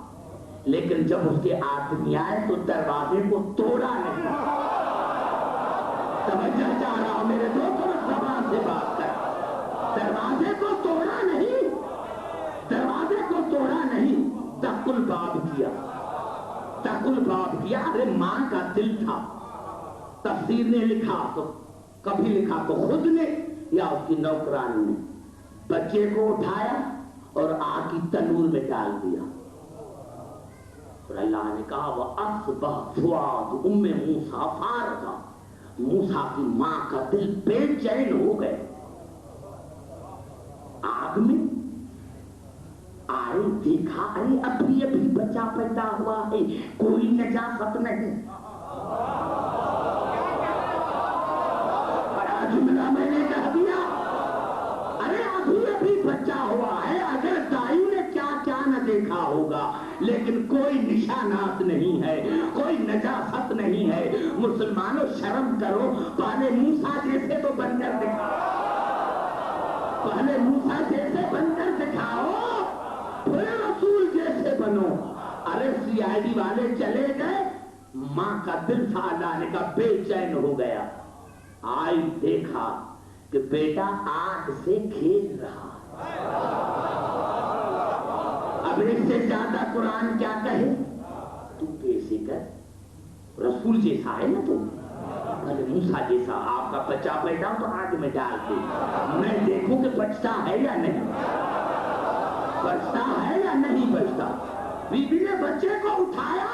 لیکن جب اس کے آدمی آئے تو دروازے کو توڑا نہیں۔ توجہ چاہ رہا ہوں میرے دوستوں، زبان سے بات کر، دروازے کو توڑا نہیں، دروازے کو توڑا نہیں، دق الباب کیا، ارے ماں کا دل تھا۔ تفسیر نے لکھا تو کبھی لکھا تو خود نے یا اس کی نوکران نے بچے کو اٹھایا اور آگ کی تنور میں ڈال دیا، اور اللہ نے کہا وَأَصْبَحَ فُؤَادُ أُمِّ مُوسَىٰ فَارِغًا، موسیٰ کی ماں کا دل بے چین ہو گئے۔ آگ میں آئے، دیکھا ارے ابھی بچہ پیدا ہوا ہے، کوئی نجاست نہیں۔ بڑا جملہ میں نے کہہ دیا، ارے ابھی بچہ ہوا ہے، اگر دائی نے کیا نہ دیکھا ہوگا، لیکن کوئی نشانات نہیں ہے، کوئی نجاست نہیں ہے۔ مسلمانوں شرم کرو، پہلے موسیٰ جیسے تو بن کر دکھاؤ، پہلے موسیٰ جیسے بن کر دکھاؤ، پھر رسول جیسے بنو۔ ارے سی آئی ڈی والے چلے گئے، ماں کا دل تھا اللہ نے کا بے چین ہو گیا، آئی دیکھا کہ بیٹا آگ سے کھیل رہا۔ اب اس سے زیادہ قرآن کیا کہے؟ تو کیسے کر، رسول جیسا ہے نا، تو بھلے موسیٰ جیسا آپ کا بچہ پیدا تو آگ میں ڈال دے، میں دیکھوں کہ بچتا ہے یا نہیں، بچتا ہے یا نہیں بچتا۔ بی بی نے بچے کو اٹھایا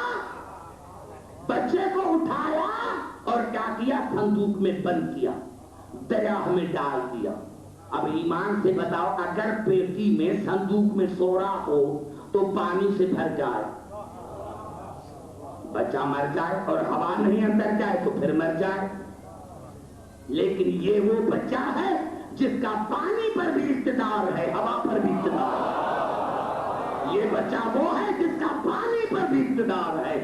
اور کیا کیا؟ صندوق میں بند کیا، دریا میں ڈال دیا۔ اب ایمان سے بتاؤ، اگر پیٹی میں صندوق میں سونا ہو تو پانی سے بھر جائے بچہ مر جائے، اور ہوا نہیں اندر جائے تو پھر مر جائے. لیکن یہ وہ بچہ ہے جس کا پانی پر بھی اقتدار ہے، ہوا پر بھی اقتدار ہے. یہ بچہ وہ ہے جس کا پانی پر بھی اقتدار ہے،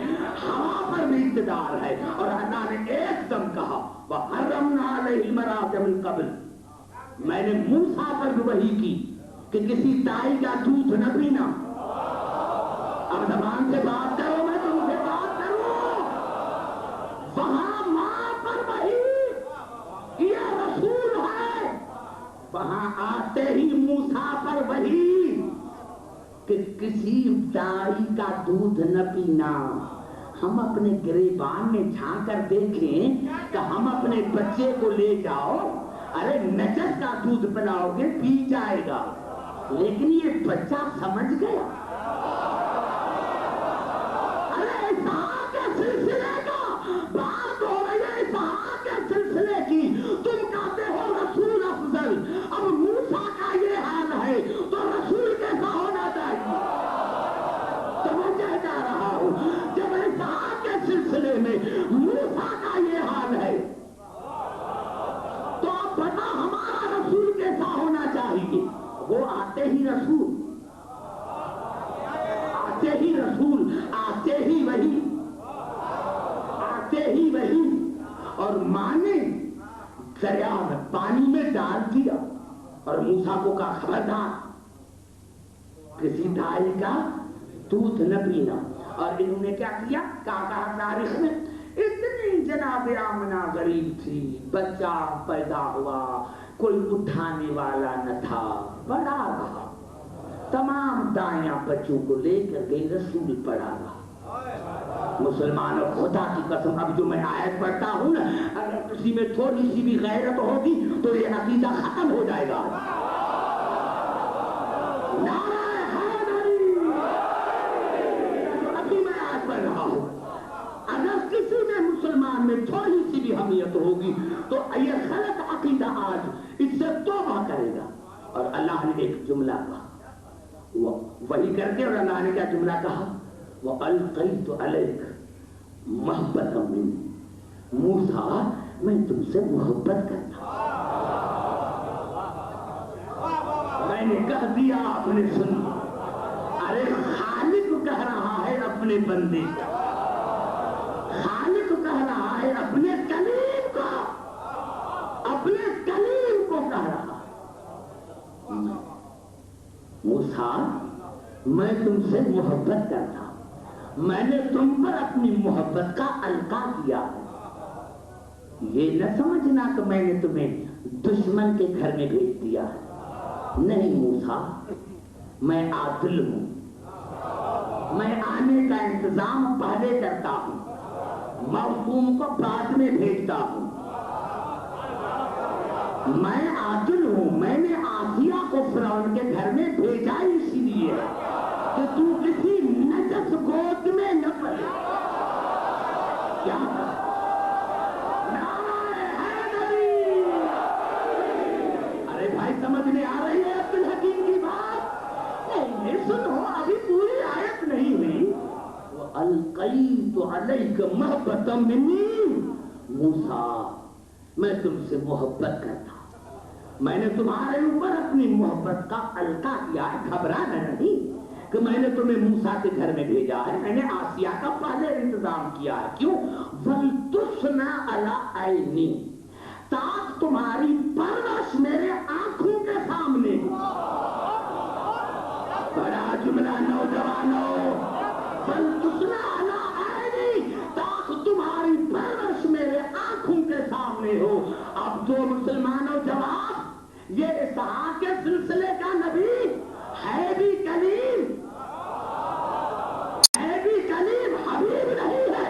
ہوا پر بھی اقتدار ہے. اور اللہ نے ایک دم کہا وَحَرَّمْنَا عَلَيْهِ الْمَرَاضِعَ مِن قَبْلُ، میں نے موسیٰ پر بھی وحی کی کہ کسی دائی کا دودھ نہ پینا. اب زبان سے بات کرو، میں تم سے بات کروں. وہاں ماں پر وحی، یہ رسول ہے. وہاں آتے ہی موسیٰ پر وحی کہ کسی دائی کا دودھ نہ پینا. ہم اپنے گریبان میں جھانک کر دیکھیں کہ ہم اپنے بچے کو لے جاؤ، ارے نجس کا دودھ پلاؤ گے پی جائے گا، لیکن یہ بچہ سمجھ گیا. ارے اسحاق کے سلسلے کا بات ہو رہی ہے، اسحاق کے سلسلے کی. تم کہتے ہو رسول افضل. اب موسیٰ کا یہ حال ہے تو رسول کیسا ہونا چاہیے؟ سمجھا جا رہا ہوں. جب اسحاق کے سلسلے میں موسیٰ کا یہ حال ہے تو اب بتا ہمارا رسول کیسا ہونا چاہیے؟ وہ آتے ہی رسول، آتے ہی رسول، آتے ہی وہی، آتے ہی وہی. اور ماں نے دریا میں پانی میں ڈال دیا اور موسیٰ کو کہا خبردار کسی دائی کا دودھ نہ پینا. اور انہوں نے کیا کیا؟ کہا تاریخ میں اتنی جناب آمنہ غریب تھی، بچہ پیدا ہوا، کوئی اٹھانے والا نہ تھا، بڑا رہا. تمام دائیاں بچوں کو لے کر گئی، رسول پڑا رہا. مسلمانوں خدا کی قسم، اب جو میں آیت پڑھتا ہوں نا، اگر کسی میں تھوڑی سی بھی غیرت ہوگی تو یہ عقیدہ ختم ہو جائے گا. نعرہ حیدری، ابھی میں آیت پڑھ رہا ہوں. اگر کسی میں مسلمان میں تھوڑی سی بھی حمیت ہوگی تو یہ غلط عقیدہ آج اس سے توبہ کرے گا. اور اللہ نے ایک جملہ کہا، وہی کر کے، اور اللہ نے کیا جملہ کہا؟ وَأَلْقَيْتُ عَلَيْكَ مَحْبَّةً مِّنِّي، موسیٰ میں تم سے محبت کرتا ہوں. میں نے کہہ دیا، آپ نے سن. ارے خالق کہہ رہا ہے اپنے بندے کو، خالق کہہ رہا ہے اپنے کلیم کو، اپنے کلیم کو کہہ رہا. موسیٰ میں تم سے محبت کرتا ہوں، میں نے تم پر اپنی محبت کا القاء کیا ہے. یہ نہ سمجھنا کہ میں نے تمہیں دشمن کے گھر میں بھیج دیا ہے. نہیں موسیٰ، میں عادل ہوں، میں آنے کا انتظام پہلے کرتا ہوں، معصوم کو بعد میں بھیجتا ہوں. میں عادل ہوں. میں نے آسیہ کو فرعون کے گھر میں بھیجا اسی لیے کہ تو کسی نجس گود میں نہ پڑے. کیا نعرہ حیدری! ارے بھائی سمجھ میں آ رہی ہے عبدالحکیم کی بات؟ نہیں سنو، ابھی پوری آیت نہیں ہوئی. وَأَلْقَيْتُ عَلَيْكَ مَحْبَّةً مِّنِّي، موسیٰ میں تم سے محبت کرتا ہوں، میں نے تمہارے اوپر اپنی محبت کا القاء کیا ہے. گھبرانا نہیں کہ میں نے تمہیں موسیٰ کے گھر میں بھیجا ہے، میں نے آسیہ کا پہلے انتظام کیا ہے. کیوں؟ وَلْتُصْنَعَ عَلَىٰ عَيْنِي، تاکہ تمہاری پرورش میرے آنکھوں کے سامنے. بڑا جملہ نوجوانوں، وَلْتُصْنَعَ عَلَىٰ عَيْنِي، تاکہ تمہاری پرورش میرے آنکھوں کے سامنے ہو. اب تو مسلمانوں جواب، یہ اسحاق کے سلسلے کا نبی ہے بھی کلیم، ہے بھی کلیم، حبیب نہیں ہے.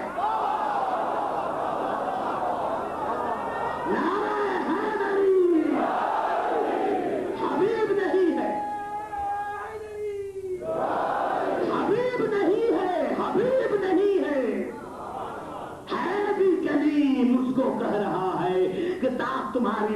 نعرہ حیدری، حبیب نہیں ہے، حبیب نہیں ہے، حبیب نہیں ہے بھی کلیم. اس کو کہہ رہا ہے کہ تاکہ تمہاری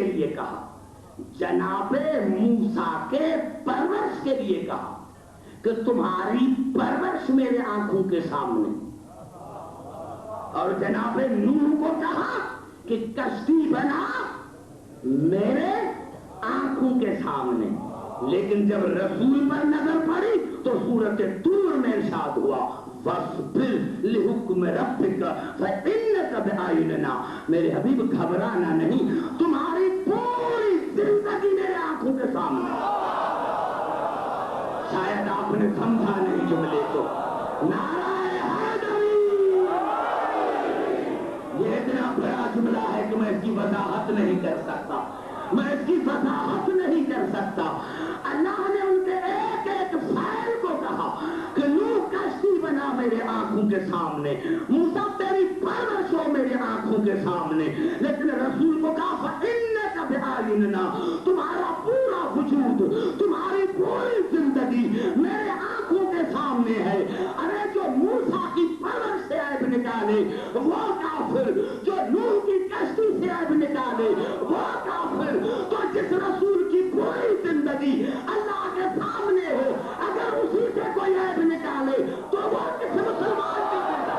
کے لیے کہا، جناب موسیٰ کے پرورش کے لیے کہا کہ تمہاری پرورش میرے آنکھوں کے سامنے، اور جناب نوح کو کہا کہ کشتی بنا میرے آنکھوں کے سامنے۔ لیکن جب رسول پر نظر پڑی تو سورۃ طور میں ارشاد ہوا وَاصْبِرْ لِحُکْمِ رَبِّكَ فَإِنَّكَ بِأَعْیُنِنَا، میرے حبیب گھبرانا نہیں، تمہاری پوری زندگی میرے آنکھوں کے سامنے۔ شاید آپ نے سمجھا نہیں جملے کو۔ نعرہ حیدری، یہ اتنا بڑا جملہ ہے کہ میں اس کی وضاحت نہیں کر سکتا، میں اس کی وضاحت نہیں کر سکتا۔ اللہ نے ان کے ایک ایک فعل کو کہا کہ نوح کشتی بنا میرے آنکھوں کے سامنے، موسیٰ تیری پرورش ہو میرے آنکھوں کے سامنے، لیکن رسول کو کہا فَإِنَّكَ بِأَعْیُنِنَا، تمہارا پورا وجود، تمہاری پوری زندگی میرے آنکھوں کے سامنے ہے۔ ارے جو موسیٰ کی پرورش سے عیب نکالے وہ کافر، جو نوح کی کشتی سے عیب نکالے وہ کافر، تو جس رسول کی پوری زندگی اللہ کے سامنے ہو اگر اسی سے کوئی عیب نکالے تو وہ کس مسلمان کی زندگی؟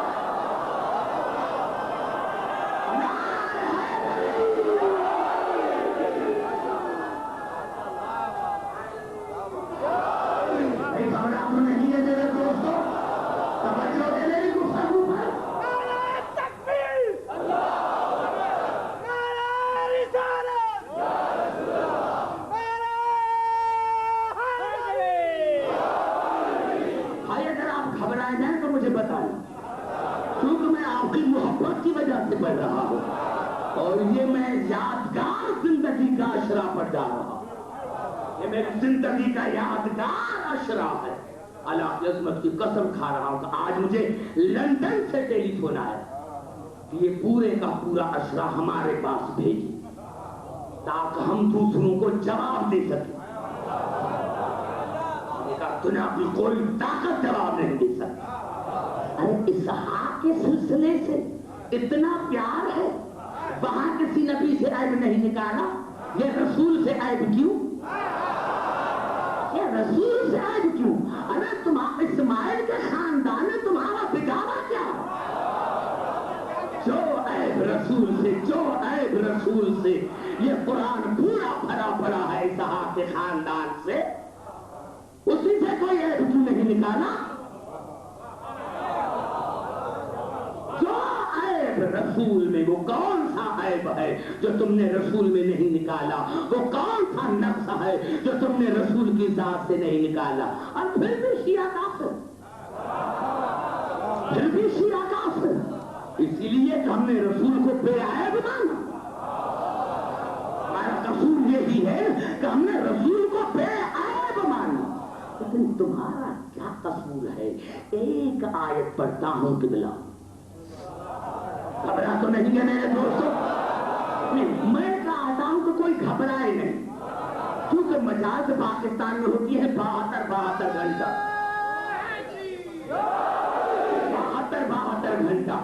نہیں ہے میرے دوستوں، توجہ دے میری گفتگو پر۔ کیونکہ میں آپ کی محبت کی وجہ سے پڑھ رہا ہوں، اور یہ میں یادگار زندگی کا اشرا پڑھ جا رہا ہوں، یہ میری زندگی کا یادگار اشرا ہے۔ اللہ کی عظمت کی قسم کھا رہا ہوں کہ آج مجھے لندن سے ٹیلی فون آیا کہ یہ پورے کا پورا اشرا ہمارے پاس بھیجی تاکہ ہم دوسروں کو جواب دے سکیں۔ دنیا کی کوئی طاقت جواب نہیں دے سکتی۔ ارے اسحاق کے سلسلے سے اتنا پیار ہے، وہاں کسی نبی سے عیب نہیں نکالا، یہ رسول سے عیب کیوں؟ یہ رسول سے عیب کیوں؟ ارے اسماعیل کے خاندان میں تمہارا بگاڑا کیا؟ جو عیب رسول سے، جو عیب رسول سے، یہ قرآن پورا بھرا پڑا ہے اسحاق کے خاندان سے، اسی سے کوئی عیب کیوں نہیں نکالا؟ جو عیب رسول میں، وہ کون سا عیب ہے جو تم نے رسول میں نہیں نکالا؟ وہ کون سا نقص ہے جو تم نے رسول کی ذات سے نہیں نکالا؟ اور پھر بھی شیعہ کافر، پھر بھی شیعہ کافر، اسی لیے کہ ہم نے رسول کو بے عیب مانا۔ ہمارا قصور یہی ہے کہ ہم نے رسول کو بے عیب مانا۔ لیکن تمہارا کیا قصور ہے؟ ایک آیت پڑھتا ہوں قبلہ، گھبرا تو نہیں ہے میرے دوستوں؟ میں کہتا ہوں کہ کوئی گھبرائے نہیں، کیونکہ مجاز پاکستان میں ہوتی ہے 72 گھنٹہ، 72 گھنٹہ۔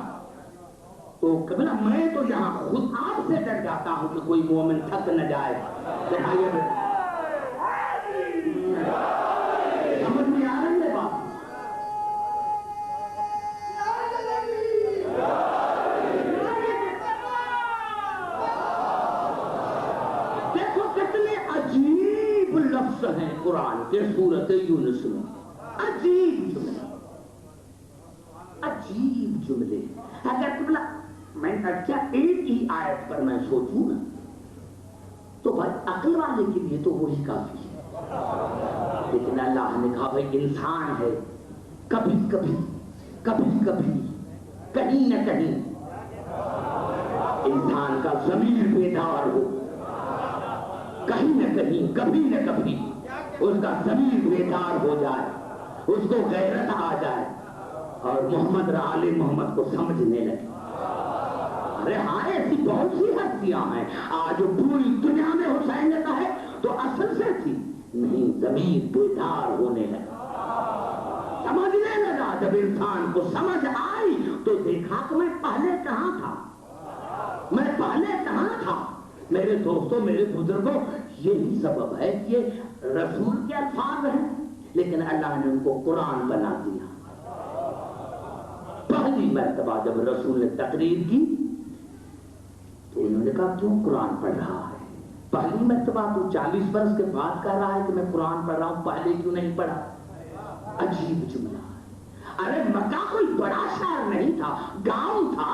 تو قبلہ میں تو یہاں خود آپ سے ڈر جاتا ہوں کہ کوئی مومن تھک نہ جائے۔ سمجھ میں آ رہی ہے بات؟ دیکھو کتنے عجیب لفظ ہیں قرآن کے سورۃ یونس میں، عجیب جملے، عجیب جملے۔ اگر قبلہ میں اچھا ایک ہی آیت پر میں سوچوں نا تو بھائی عقل والے کے لیے تو وہی کافی ہے، لیکن اللہ نے کہا بھائی انسان ہے، کبھی کبھی کبھی کبھی کہیں نہ کہیں انسان کا ضمیر بیدار ہو، کہیں نہ کہیں کبھی نہ کبھی اس کا ضمیر بیدار ہو جائے، اس کو غیرت آ جائے اور محمد آل محمد کو سمجھنے لگے۔ ارے ہاں ایسی بہت سی ہستیاں ہیں، آج پوری دنیا میں حسین کا ہے تو اصل سے تھی نہیں، ضمیر بیدار ہونے لگا، سمجھنے لگا۔ جب انسان کو سمجھ آئی تو دیکھا کہ میں پہلے کہاں تھا، میں پہلے کہاں تھا، میرے دوستوں، میرے بزرگوں، یہی سبب ہے کہ یہ رسول کے الفاظ ہیں لیکن اللہ نے ان کو قرآن بنا دیا۔ پہلی مرتبہ جب رسول نے تقریر کی تو انہوں نے کہا کیوں قرآن پڑھ رہا ہے؟ پہلی مرتبہ تو 40 برس کے بعد کہہ رہا ہے کہ میں قرآن پڑھ رہا ہوں، پہلے کیوں نہیں پڑھا؟ عجیب جملہ ہے۔ ارے مکہ کوئی بڑا شہر نہیں تھا، گاؤں تھا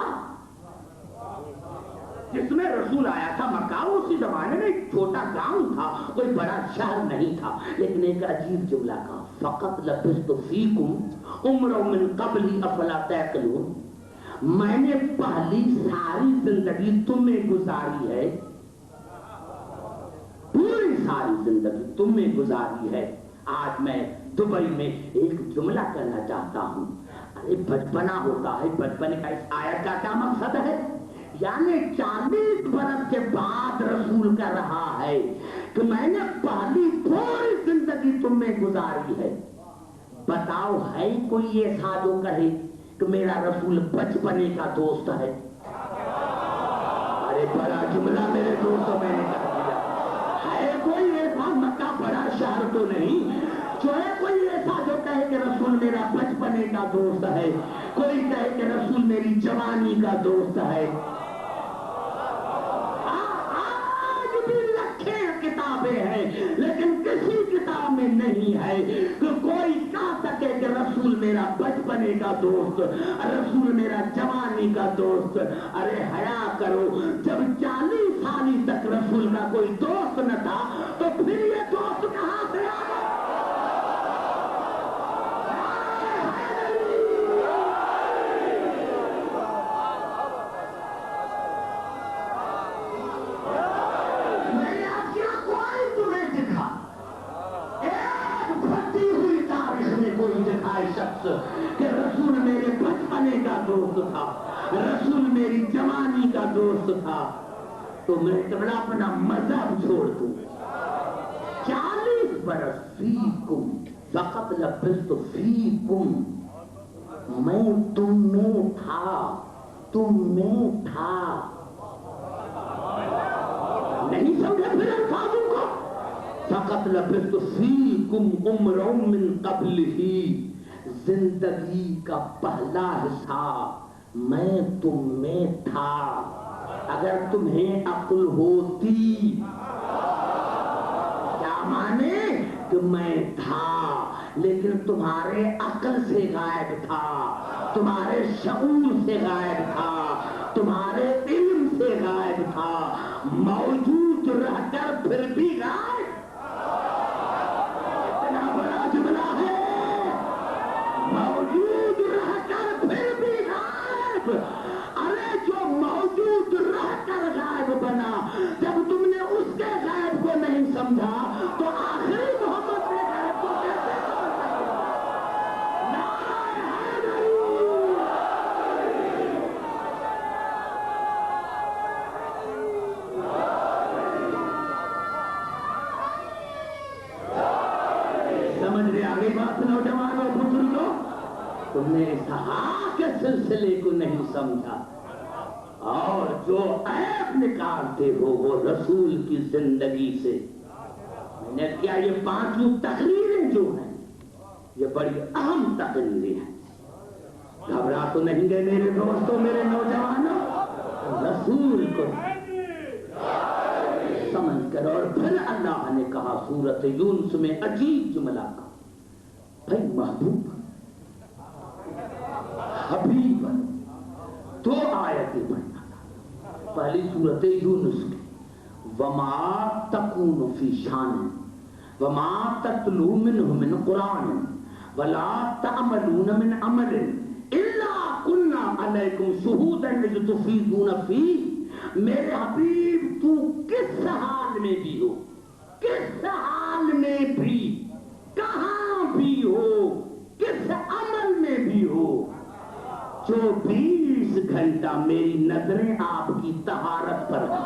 جس میں رسول آیا تھا۔ مکہ اسی زمانے میں ایک چھوٹا گاؤں تھا، کوئی بڑا شہر نہیں تھا۔ لیکن ایک عجیب جملہ کہا، فقط لبثت فیکم عمرا من قبلی افلا تعقلون، میں نے پہلی ساری زندگی تمہیں گزاری ہے، پوری ساری زندگی تمہیں گزاری ہے۔ آج میں دبئی میں ایک جملہ کرنا چاہتا ہوں۔ ارے بچپنا ہوتا ہے، بچپنے کا اس آیت کا کیا مقصد ہے؟ یعنی 40 برس کے بعد رسول کر رہا ہے کہ میں نے پہلی پوری زندگی تم میں گزاری ہے۔ بتاؤ ہے کوئی ایسا جو کہے کہ میرا رسول بچپنے کا دوست ہے؟ ارے بڑا جملہ میرے دوستوں میں نے کہا دیا۔ ہے کوئی ایسا، مکہ بڑا شہر تو نہیں، جو ہے کوئی ایسا جو کہے کہ رسول میرا بچپنے کا دوست ہے، کوئی کہے کہ رسول میری جوانی کا دوست ہے؟ کتابیں ہیں لیکن کسی کتاب میں نہیں ہے کہ کوئی کہہ سکے کہ رسول میرا بچپنے کا دوست، رسول میرا جوانی کا دوست۔ ارے حیا کرو، جب 40 سال تک رسول کا کوئی دوست نہ تھا تو پھر یہ دوست کہاں سے آ گیا؟ شخص کہ رسول میرے بچپنے کا دوست تھا، رسول میری جوانی کا دوست تھا، تو میں کبڑا اپنا مذہب چھوڑ دوں۔ 40 برس فیکم فقط لبثت فیکم، میں تم میں تھا، تم میں تھا۔ نہیں سمجھے پھر الفاظوں کو؟ فقط لبثت فیکم عمرا من قبلہ، زندگی کا پہلا حصہ میں تم میں تھا۔ اگر تمہیں عقل ہوتی، کیا مانے کہ میں تھا لیکن تمہارے عقل سے غائب تھا، تمہارے شعور سے غائب تھا، تمہارے علم سے غائب تھا، موجود رہ کر پھر بھی غائب۔ اتنا بڑا جملہ ہے، موجود رہ کر پھر بھی غائب۔ ارے جو موجود رہ کر غائب بنا، جب تم نے اس کے غائب کو نہیں سمجھا تو آخری محمد کے غائب کو کیسے سمجھ سکتے؟ نعرہ حیدری! سمجھ رہے آگے بات نوجوانوں بزرگوں؟ تم نے اسحاق کے سلسلے کو نہیں سمجھا، اور جو عیب نکالتے ہو وہ رسول کی زندگی سے۔ میں نے کیا یہ 5 تقریریں جو ہیں یہ بڑی اہم تقریریں ہیں۔ گھبرا تو نہیں گئے میرے دوستوں، میرے نوجوانوں؟ رسول کو سمجھ کر، اور پھر اللہ نے کہا سورۃ یونس میں عجیب جملہ کا، بھائی محبوب حبیب، 2 آیتیں پڑھنا تھا۔ پہلی سورۃ یونس کی، وما تکون فی شان وما تتلو منہ من قرآن ولا تعملون من عمل الا کنا علیکم شہودا اذ تفیضون فیہ۔ میرے حبیب تو کس حال میں بھی ہو، کس حال میں بھی، کہاں بھی ہو، کس عمل میں بھی ہو، 24 گھنٹہ میری نظریں آپ کی طہارت پر ہیں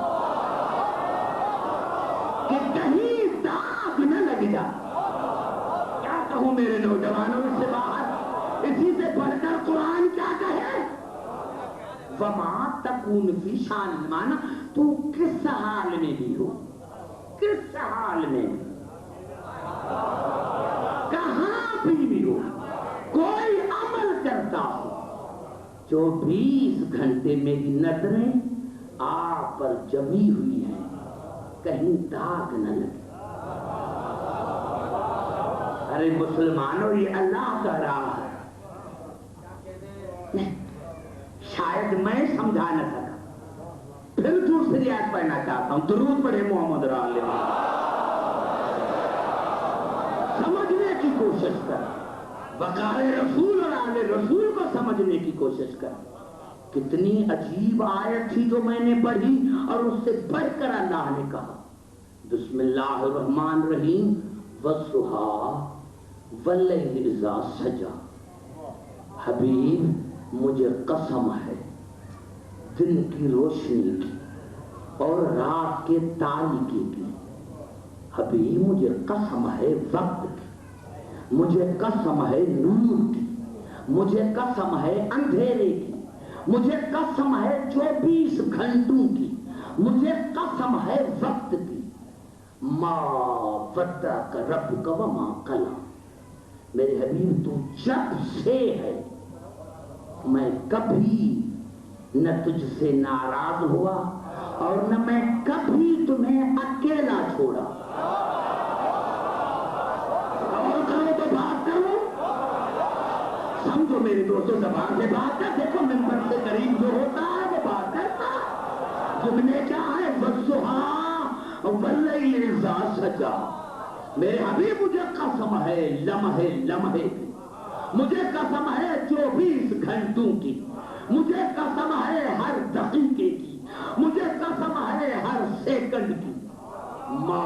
کہ کہیں داغ نہ لگ جا۔ کیا کہوں میرے نوجوانوں اس سے باہر؟ اسی سے پڑھ کر قرآن کیا کہے؟ وما تکون فی شان، مانا تو کس حال میں بھی ہو، کس حال میں بھی، کہاں بھی ہو، کوئی عمل کرتا ہو، 24 گھنٹے میری نظریں آپ پر جمی ہوئی ہیں، کہیں داغ نہ لگے۔ ارے مسلمانوں، یہ اللہ کہہ رہا ہے، شاید میں سمجھا نہ سکا، پھر دوسری آیت پڑھنا چاہتا ہوں، درود پڑھے محمد علیہ وسلم۔ سمجھنے کی کوشش کر، وقار رسول اور آل رسول کو سمجھنے کی کوشش کر۔ کتنی عجیب آیت تھی جو میں نے پڑھی، اور اس سے بڑھ کر اللہ نے کہا بسم اللہ الرحمن الرحیم والضحیٰ واللیل اذا سجا۔ حبیب مجھے قسم ہے دن کی روشنی کی اور رات کے تاریکی کی، حبیب مجھے قسم ہے وقت کی، مجھے قسم ہے نور کی، مجھے قسم ہے اندھیرے کی، مجھے قسم ہے 24 گھنٹوں کی، مجھے قسم ہے وقت کی۔ ما ودعک ربک وما قلی، میرے حبیب تو جب سے ہے میں کبھی نہ تجھ سے ناراض ہوا اور نہ میں کبھی تمہیں اکیلا چھوڑا۔ اور کرو تو بات کرو، سمجھو میرے دوستوں، زبان سے بات کر، دیکھو ممبر سے قریب جو ہوتا ہے وہ بات کرتا ہے۔ تم نے کیا ہے والضحیٰ واللیل اذا سجا، میرے حبیب مجھے قسم ہے لمحے لمحے کی، مجھے قسم ہے 24 گھنٹوں کی، مجھے قسم ہے ہر دقیقے کی، مجھے قسم ہے ہر سیکنڈ کی۔ ما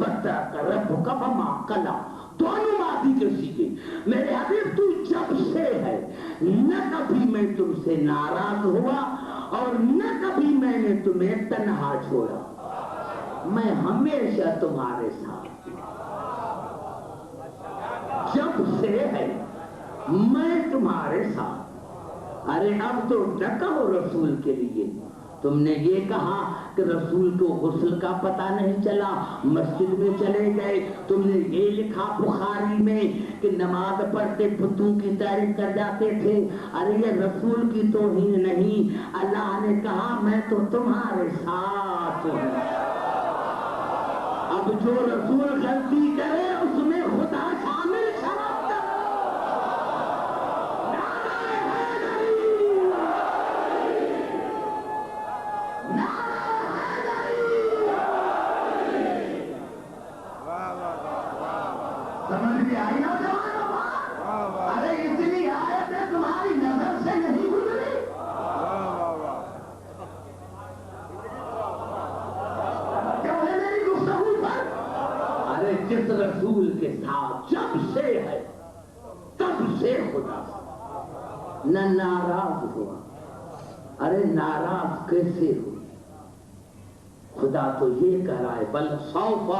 ودعک ربک وما قلی، دونوں ماضی کے سیکھے، میرے حبیب تو جب سے ہے نہ کبھی میں تم سے ناراض ہوا اور نہ کبھی میں نے تمہیں تنہا چھوڑا، میں ہمیشہ تمہارے ساتھ، جب سے ہے میں تمہارے ساتھ۔ ارے اب تو نہ کہو رسول کے لیے، تم نے یہ کہا کہ رسول کو غسل کا پتہ نہیں چلا، مسجد میں چلے گئے، تم نے یہ لکھا بخاری میں کہ نماز پڑھتے بتوں کی تعریف کر جاتے تھے۔ ارے یہ رسول کی توہین نہیں، اللہ نے کہا میں تو تمہارے ساتھ ہوں۔ اب جو رسول غلطی کرے اس میں خدا شامل شرط کر۔ نعرہ حیدری، نعرہ حیدری، سمجھ میں آئی نا جوانوں؟ ارے اتنی آیتیں تمہاری نظر سے نہیں گزری؟ جس رسول کے ساتھ جب سے ہے تب سے خدا نہ ناراض ہوا۔ ارے ناراض کیسے ہو؟ خدا تو یہ کہہ رہا ہے بل سوف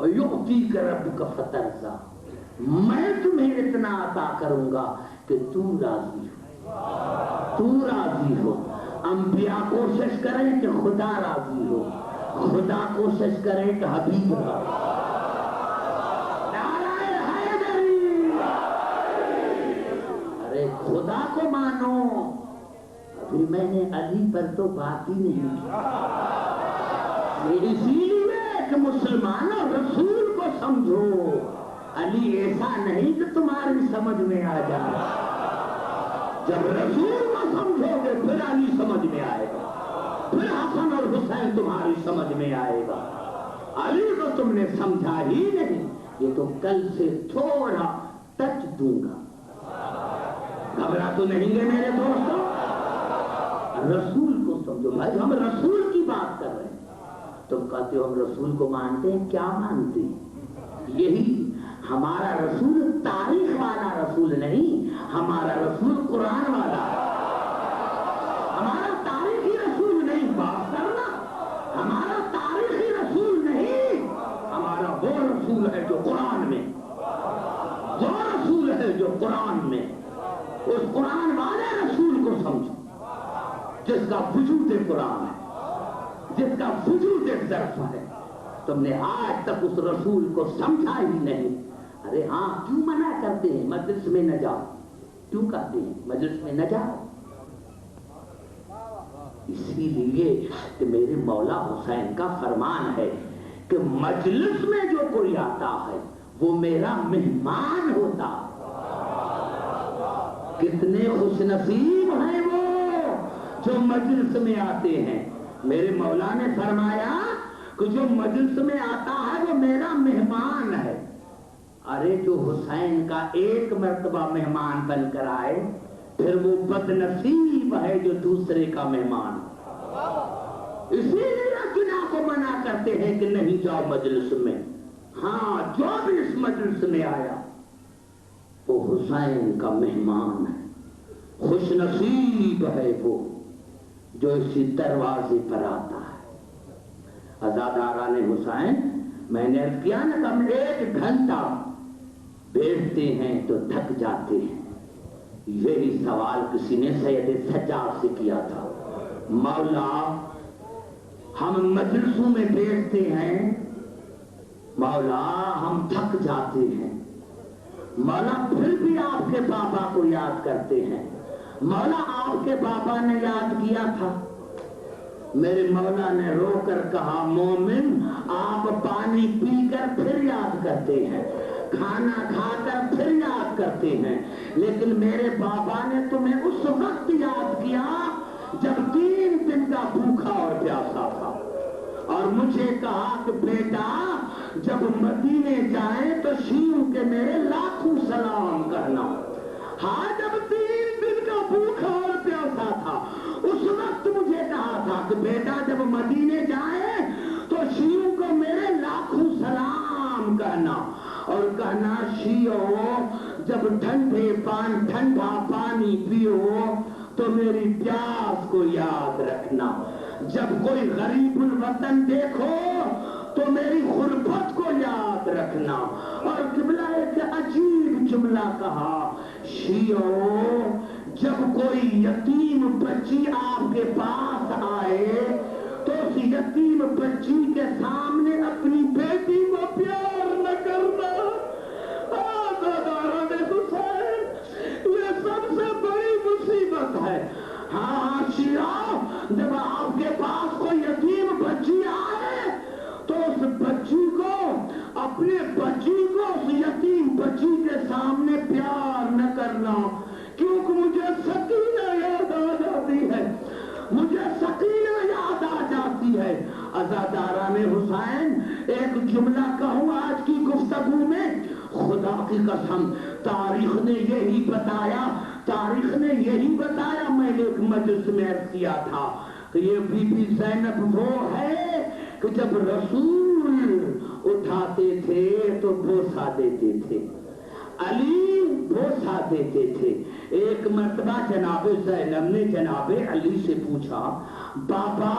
یعطیک ربک فترضی، میں تمہیں اتنا عطا کروں گا کہ تو راضی ہو، تو راضی ہو۔ انبیاء کوشش کریں کہ خدا راضی ہو، خدا کوشش کرے کہ حبیب راضی ہو۔ خدا کو مانو، ابھی میں نے علی پر تو بات ہی نہیں کی، اسی لیے کہ مسلمانوں رسول کو سمجھو، علی ایسا نہیں کہ تمہاری سمجھ میں آ جائے، جب رسول کو سمجھو گے پھر علی سمجھ میں آئے گا، پھر حسن اور حسین تمہاری سمجھ میں آئے گا۔ علی کو تم نے سمجھا ہی نہیں، یہ تو کل سے تھوڑا ٹچ دوں گا، گھبرا تو نہیں گے میرے دوستوں؟ رسول کو سمجھو بھائی، ہم رسول کی بات کر رہے ہیں، تم کہتے ہو ہم رسول کو مانتے ہیں، کیا مانتے ہیں؟ یہی ہمارا رسول تاریخ والا رسول نہیں، ہمارا رسول قرآن والا ہے، ہمارا تاریخی رسول نہیں، بات کرنا، ہمارا تاریخی رسول نہیں، ہمارا وہ رسول ہے جو قرآن میں، وہ رسول ہے جو قرآن میں، اس قرآن والے رسول کو سمجھو۔ جس کا وجود قرآن ہے، جس کا وجود ظرف ہے، تم نے آج تک اس رسول کو سمجھا ہی نہیں۔ ارے ہاں، کیوں منع کرتے ہیں مجلس میں نہ جاؤ؟ کیوں کہتے ہیں مجلس میں نہ جاؤ؟ اسی لیے کہ میرے مولا حسین کا فرمان ہے کہ مجلس میں جو کوئی آتا ہے وہ میرا مہمان ہوتا۔ کتنے خوش نصیب ہیں وہ جو مجلس میں آتے ہیں۔ میرے مولا نے فرمایا کہ جو مجلس میں آتا ہے وہ میرا مہمان ہے۔ ارے جو حسین کا ایک مرتبہ مہمان بن کر آئے پھر وہ بد نصیب ہے جو دوسرے کا مہمان۔ اسی لیے جناح کو منع کرتے ہیں کہ نہیں جاؤ مجلس میں۔ ہاں، جو بھی اس مجلس میں آیا وہ حسین کا مہمان ہے۔ خوش نصیب ہے وہ جو اسی دروازے پر آتا ہے۔ عزاداران حسین، میں نے عرض کیا نا کہ ہم 1 گھنٹہ بیٹھتے ہیں تو تھک جاتے ہیں۔ یہی سوال کسی نے سید سجاد سے کیا تھا، مولا ہم مجلسوں میں بیٹھتے ہیں، مولا ہم تھک جاتے ہیں، مولا پھر بھی آپ کے بابا کو یاد کرتے ہیں، مولا آپ کے بابا نے یاد کیا تھا۔ میرے مولا نے رو کر کہا، مومن آپ پانی پی کر پھر یاد کرتے ہیں، کھانا کھا کر پھر یاد کرتے ہیں، لیکن میرے بابا نے تمہیں اس وقت یاد کیا جب 3 دن کا بھوکا اور پیاسا تھا، اور مجھے کہا کہ بیٹا جب مدینے جائیں تو شیعوں کے میرے لاکھوں سلام کرنا۔ ہاں، جب 3 دن کا بھوکا اور پیاسا تھا اس وقت مجھے کہا تھا کہ بیٹا جب مدینے جائیں تو شیعوں کو میرے لاکھوں سلام کرنا، اور کہنا شیعوں جب ٹھنڈا پانی پیو تو میری پیاس کو یاد رکھنا، جب کوئی غریب الوطن دیکھو تو میری غربت کو یاد رکھنا۔ اور قبلہ ایک عجیب جملہ کہا، شیعوں جب کوئی یتیم بچی آپ کے پاس آئے تو اس یتیم بچی کے سامنے اپنی بیٹی کو پیار نہ کرنا۔ عزاداران حسین، یہ سب سے بڑی مصیبت ہے۔ ہاں شیعہ، جب آپ کے پاس کوئی یتیم بچی آئے تو اس بچی کو، اپنے بچی کو اس یتیم بچی کے سامنے پیار نہ کرنا، کیونکہ مجھے سکینہ یاد آ جاتی ہے، مجھے سکینہ یاد آ جاتی ہے۔ عزاداران حسین، ایک جملہ کہوں آج کی گفتگو میں، خدا کی قسم تاریخ نے یہی بتایا، میں نے ایک مجلس میں عرض کیا تھا کہ یہ بی بی زینب وہ ہے کہ جب رسول اٹھاتے تھے تو بوسہ دیتے تھے، علی بوسہ دیتے تھے۔ ایک مرتبہ جناب زینب نے جناب علی سے پوچھا، بابا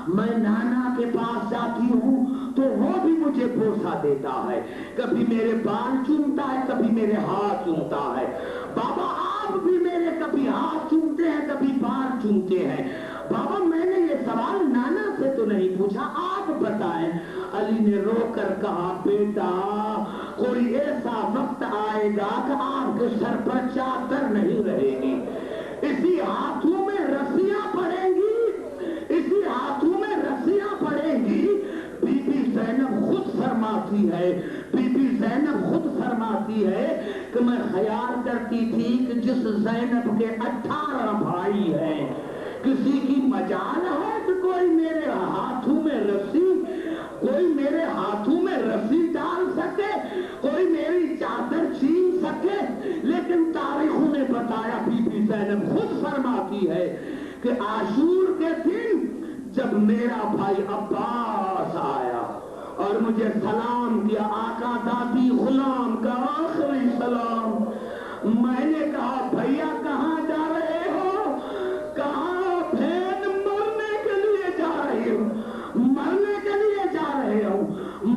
میں نانا کے پاس جاتی ہوں تو وہ بھی مجھے بوسہ دیتا ہے، کبھی میرے بال چومتا ہے، کبھی میرے ہاتھ چومتا ہے، بابا آپ بھی میرے کبھی ہاتھ چومتے ہیں، کبھی بال چومتے ہیں، بابا میں نے یہ سوال نانا سے تو نہیں پوچھا، آپ بتائیں۔ علی نے رو کر کہا، بیٹا کوئی ایسا وقت آئے گا کہ آپ کے سر پر چادر نہیں رہے گی، اسی ہاتھوں میں رسیاں پڑیں گی، اسی ہاتھوں میں رسیاں پڑیں گی۔ بی بی زینب خود فرماتی ہے، بی بی زینب خود فرماتی ہے کہ میں خیال کرتی تھی کہ جس زینب کے 18 بھائی ہیں، کسی کی مجال ہے کہ کوئی میرے ہاتھوں میں رسی، کوئی میرے ہاتھوں میں رسی ڈال سکے، کوئی میری چادر چھین سکے، لیکن تاریخوں نے بتایا، بی بی زینب خود فرماتی ہے کہ عاشور کے دن جب میرا بھائی عباس آیا اور مجھے سلام کیا، آقا دادی غلام کا آخری سلام، میں نے کہا بھیا کہاں جا رہے ہو؟ کہاں بہن مرنے کے لیے جا رہی ہوں، مرنے کے لیے جا رہے ہوں،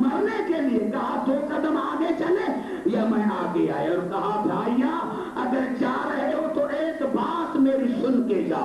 مرنے کے لیے۔ کہا 2 قدم آگے چلے یا میں آگے آئے، اور کہا بھائیا اگر جا رہے ہو تو ایک بات میری سن کے جا،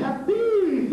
36